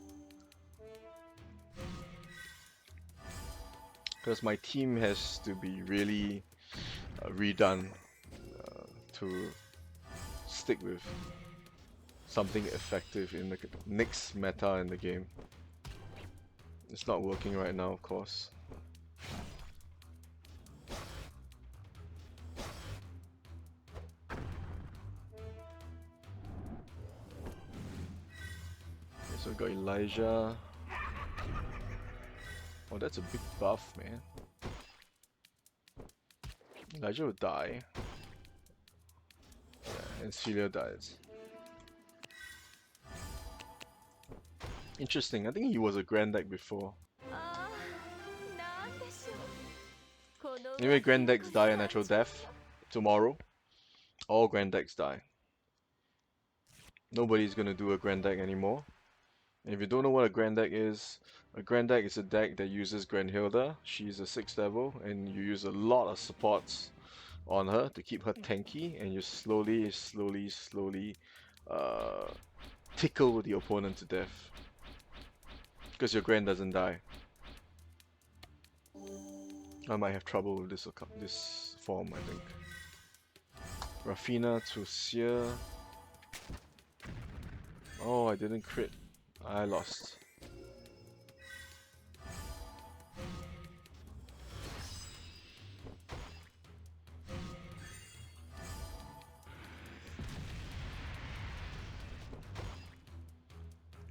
Because my team has to be really redone to stick with something effective in the next meta in the game. It's not working right now, of course. Okay, so we got Elijah. Oh, that's a big buff, man. Elijah will die. Yeah, and Celia dies. Interesting, I think he was a Grand Deck before. Anyway, Grand Decks die a natural death tomorrow. All Grand Decks die. Nobody's gonna do a Grand Deck anymore. And if you don't know what a Grand Deck is a deck that uses Grandhilda. She's a 6th level, and you use a lot of supports on her to keep her tanky, and you slowly tickle the opponent to death. Because your Grand doesn't die. I might have trouble with this form, I think. Rafina to Seer. Oh, I didn't crit. I lost.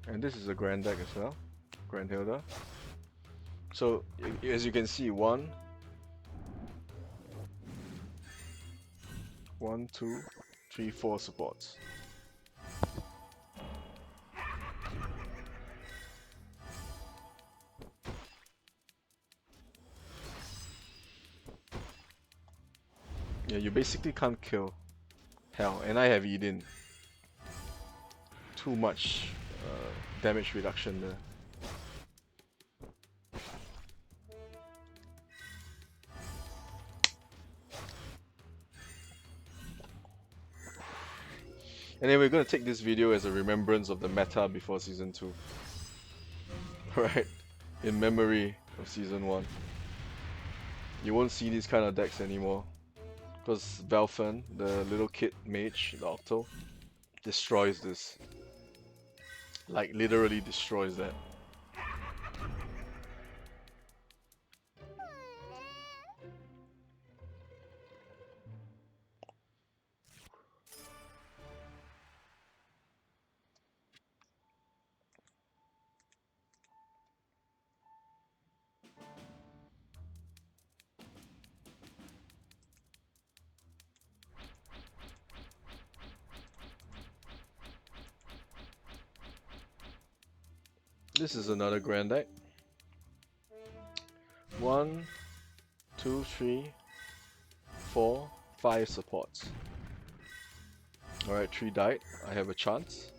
And this is a Grand Deck as well. Grandhilda. So, as you can see, 1, 2, 3, 4 supports. Yeah, you basically can't kill Hell, and I have Eden. Too much damage reduction there. Anyway, we're gonna take this video as a remembrance of the meta before Season 2. Right? In memory of Season 1. You won't see these kind of decks anymore. Because Velfen, the little kid mage, the Octo, destroys this. Like, literally destroys that. This is another Grand Deck. 1, 2, 3, 4, 5 supports. Alright, 3 died. I have a chance.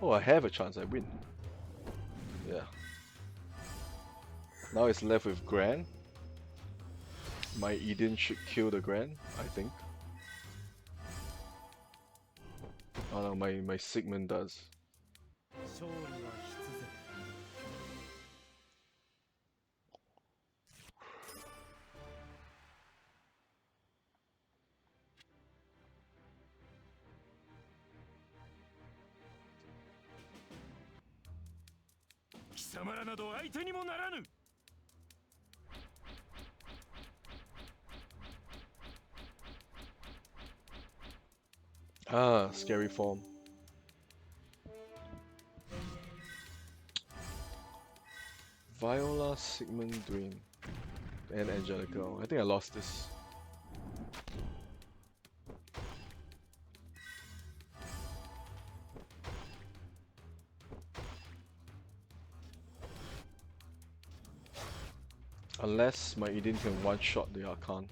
Oh, I have a chance, I win. Yeah. Now it's left with Gran. My Eden should kill the Gran, I think. Oh no, my Sigmund does. Ah, scary form. Viola, Sigmund, Dwayne, and Angelica. I think I lost this. I Unless my Eden can one-shot the Archon.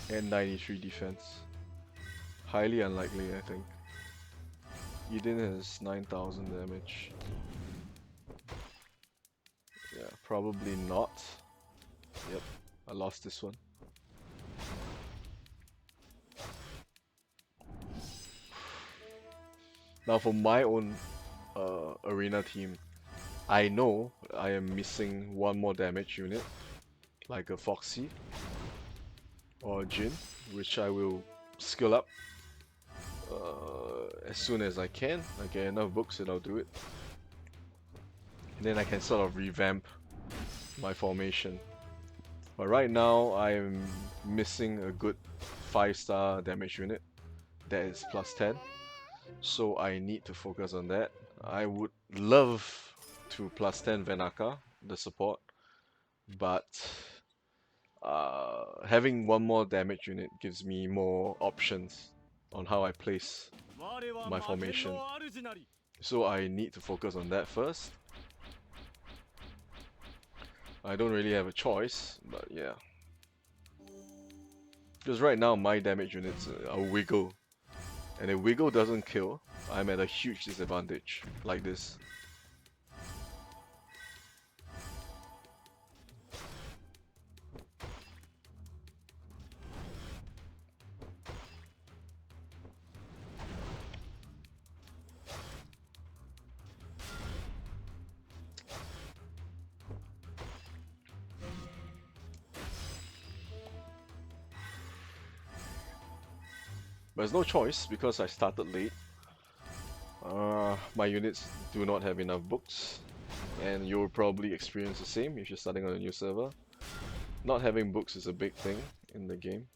And 93 defense. Highly unlikely, I think. Eden has 9,000 damage. Yeah, probably not. Yep, I lost this one. Now for my own arena team, I know I am missing one more damage unit, like a Foxy or a Jin, which I will skill up as soon as I can. I get enough books and I'll do it. And then I can sort of revamp my formation. But right now I am missing a good 5-star damage unit that is plus 10. So I need to focus on that. I would love to plus 10 Wanaka, the support, but having one more damage unit gives me more options on how I place my formation. So I need to focus on that first. I don't really have a choice, but yeah. Because right now my damage units are Wiggle. And if Wiggle doesn't kill, I'm at a huge disadvantage, like this. But there's no choice because I started late. My units do not have enough books, and you'll probably experience the same if you're starting on a new server. Not having books is a big thing in the game.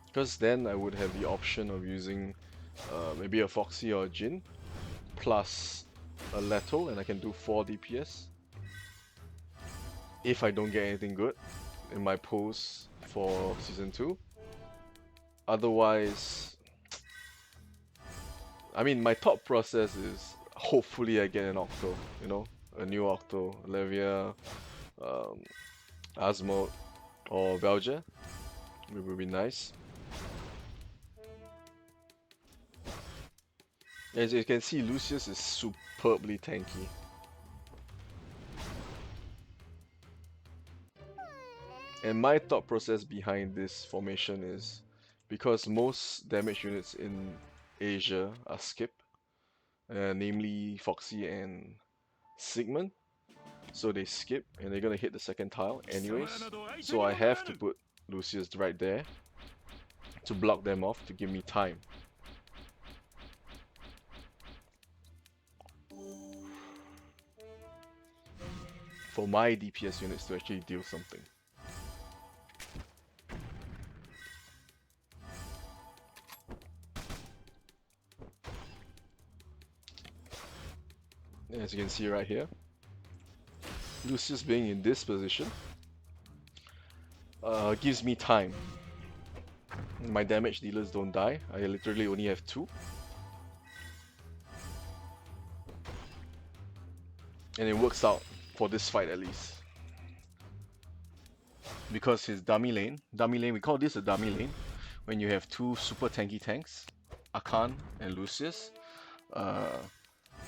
Because then I would have the option of using maybe a Foxy or a Jin plus a Leto, and I can do 4 DPS if I don't get anything good in my pulls for Season 2. Otherwise, I mean, my thought process is hopefully I get an Octo, you know, a new Octo, Levia, Asmode, or Velger. It would be nice. As you can see, Lucius is superbly tanky. And my thought process behind this formation is because most damage units in Asia are skip, namely Foxy and Sigmund. So they skip and they're gonna hit the second tile anyways. So I have to put Lucius right there to block them off to give me time. For my DPS units to actually deal something. As you can see right here, Lucius being in this position gives me time. My damage dealers don't die. I literally only have 2. And it works out for this fight at least. Because his dummy lane, we call this a dummy lane, when you have 2 super tanky tanks, Archon and Lucius,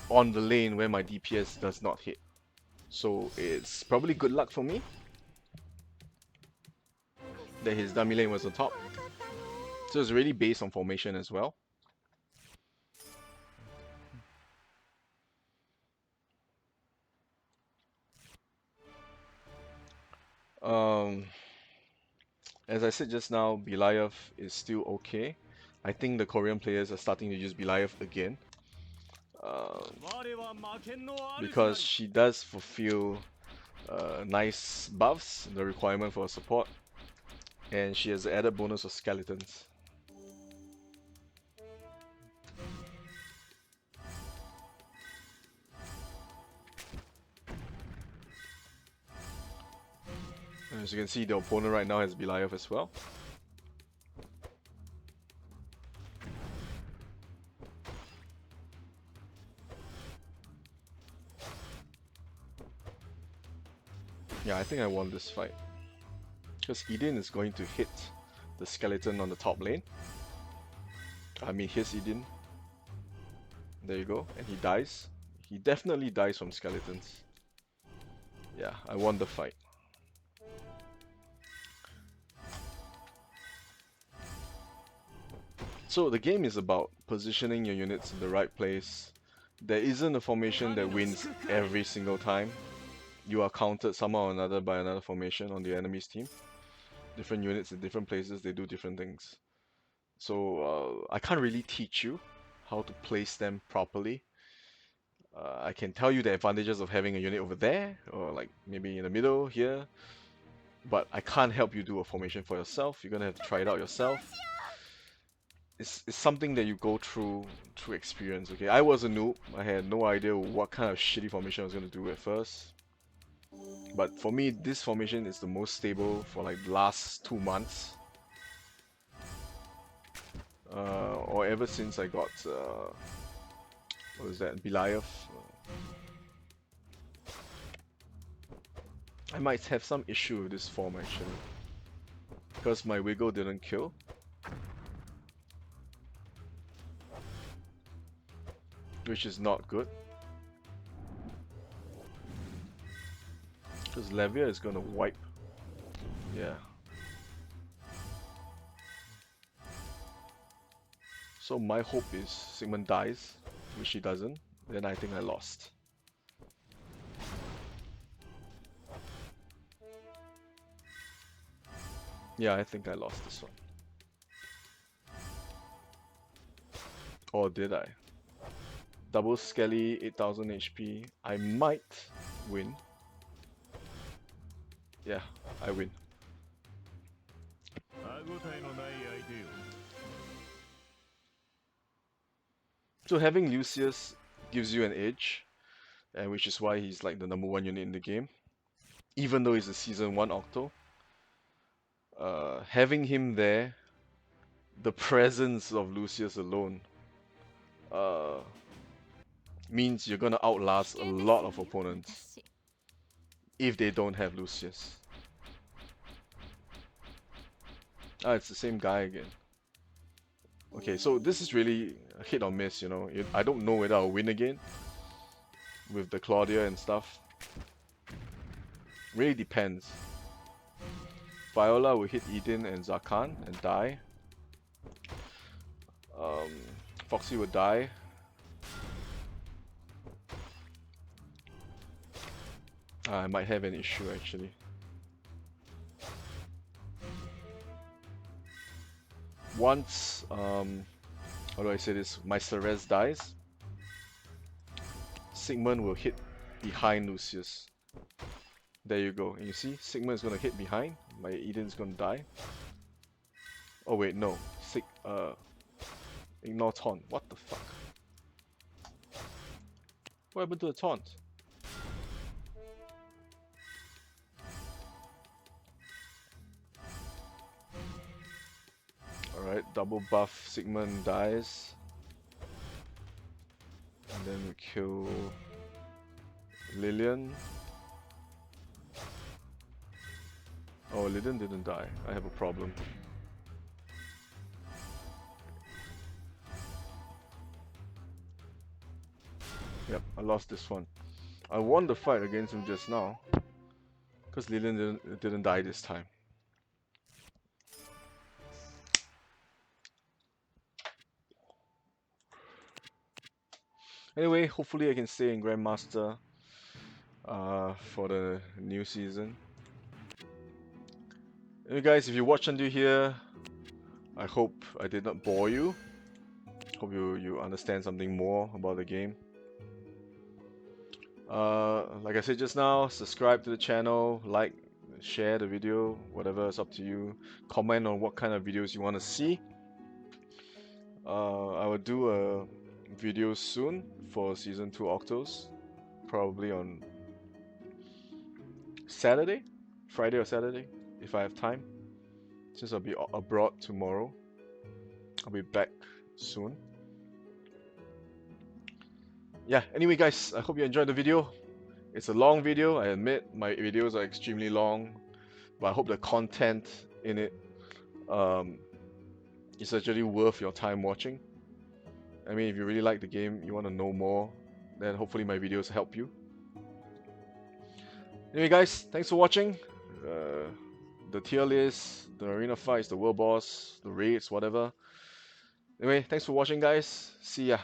on the lane where my DPS does not hit. So it's probably good luck for me that his dummy lane was on top. So it's really based on formation as well. As I said just now, Beliav is still okay. I think the Korean players are starting to use Beliav again. Because she does fulfill nice buffs, the requirement for support, and she has the added bonus of skeletons. As you can see, the opponent right now has Belial as well. Yeah, I think I won this fight. Because Eden is going to hit the skeleton on the top lane. I mean, here's Eden. There you go. And he dies. He definitely dies from skeletons. Yeah, I won the fight. So the game is about positioning your units in the right place. There isn't a formation that wins every single time. You are countered somehow or another by another formation on the enemy's team. Different units in different places, they do different things. So I can't really teach you how to place them properly. I can tell you the advantages of having a unit over there, or like maybe in the middle here, but I can't help you do a formation for yourself. You're gonna have to try it out yourself. It's something that you go through experience, okay? I was a noob. I had no idea what kind of shitty formation I was gonna do at first. But for me, this formation is the most stable for like the last 2 months. Or ever since I got, what was that, Belial. I might have some issue with this form actually. Because my wiggle didn't kill. Which is not good. Because Levia is gonna wipe. Yeah. So my hope is Sigmund dies, which he doesn't. Then I think I lost. Yeah, I think I lost this one. Or did I? Double Skelly, 8000 HP. I might win. Yeah, I win. So having Lucius gives you an edge, and which is why he's like the #1 unit in the game. Even though he's a Season 1 Octo. Having him there, the presence of Lucius alone, means you're gonna outlast a lot of opponents if they don't have Lucius. Ah, it's the same guy again. Okay, so this is really a hit or miss, you know. I don't know whether I'll win again with the Claudia and stuff. Really depends. Viola will hit Eden and Zakan and die. Foxy will die. I might have an issue actually. Once, how do I say this? My Ceres dies, Sigmund will hit behind Lucius. There you go. And you see, Sigmund is gonna hit behind. My Eden's gonna die. Oh wait, no. Ignore taunt. What the fuck? What happened to the taunt? Alright, double buff, Sigmund dies. And then we kill Lilian. Oh, Lilian didn't die. I have a problem. Yep, I lost this one. I won the fight against him just now. Because Lilian didn't die this time. Anyway, hopefully I can stay in Grandmaster for the new season. Anyway guys, if you watch until here, I hope I did not bore you. Hope you understand something more about the game. Like I said just now, subscribe to the channel, like, share the video, whatever, it's up to you. Comment on what kind of videos you want to see. I will do a video soon for Season 2 Octos, probably on Saturday. Friday or Saturday if I have time. Since I'll be abroad tomorrow, I'll be back soon. Yeah, anyway guys, I hope you enjoyed the video. It's a long video, I admit my videos are extremely long, but I hope the content in it is actually worth your time watching. I mean, if you really like the game, you want to know more, then hopefully my videos help you. Anyway guys, thanks for watching. The tier list, the arena fights, the world boss, the raids, whatever. Anyway, thanks for watching guys. See ya.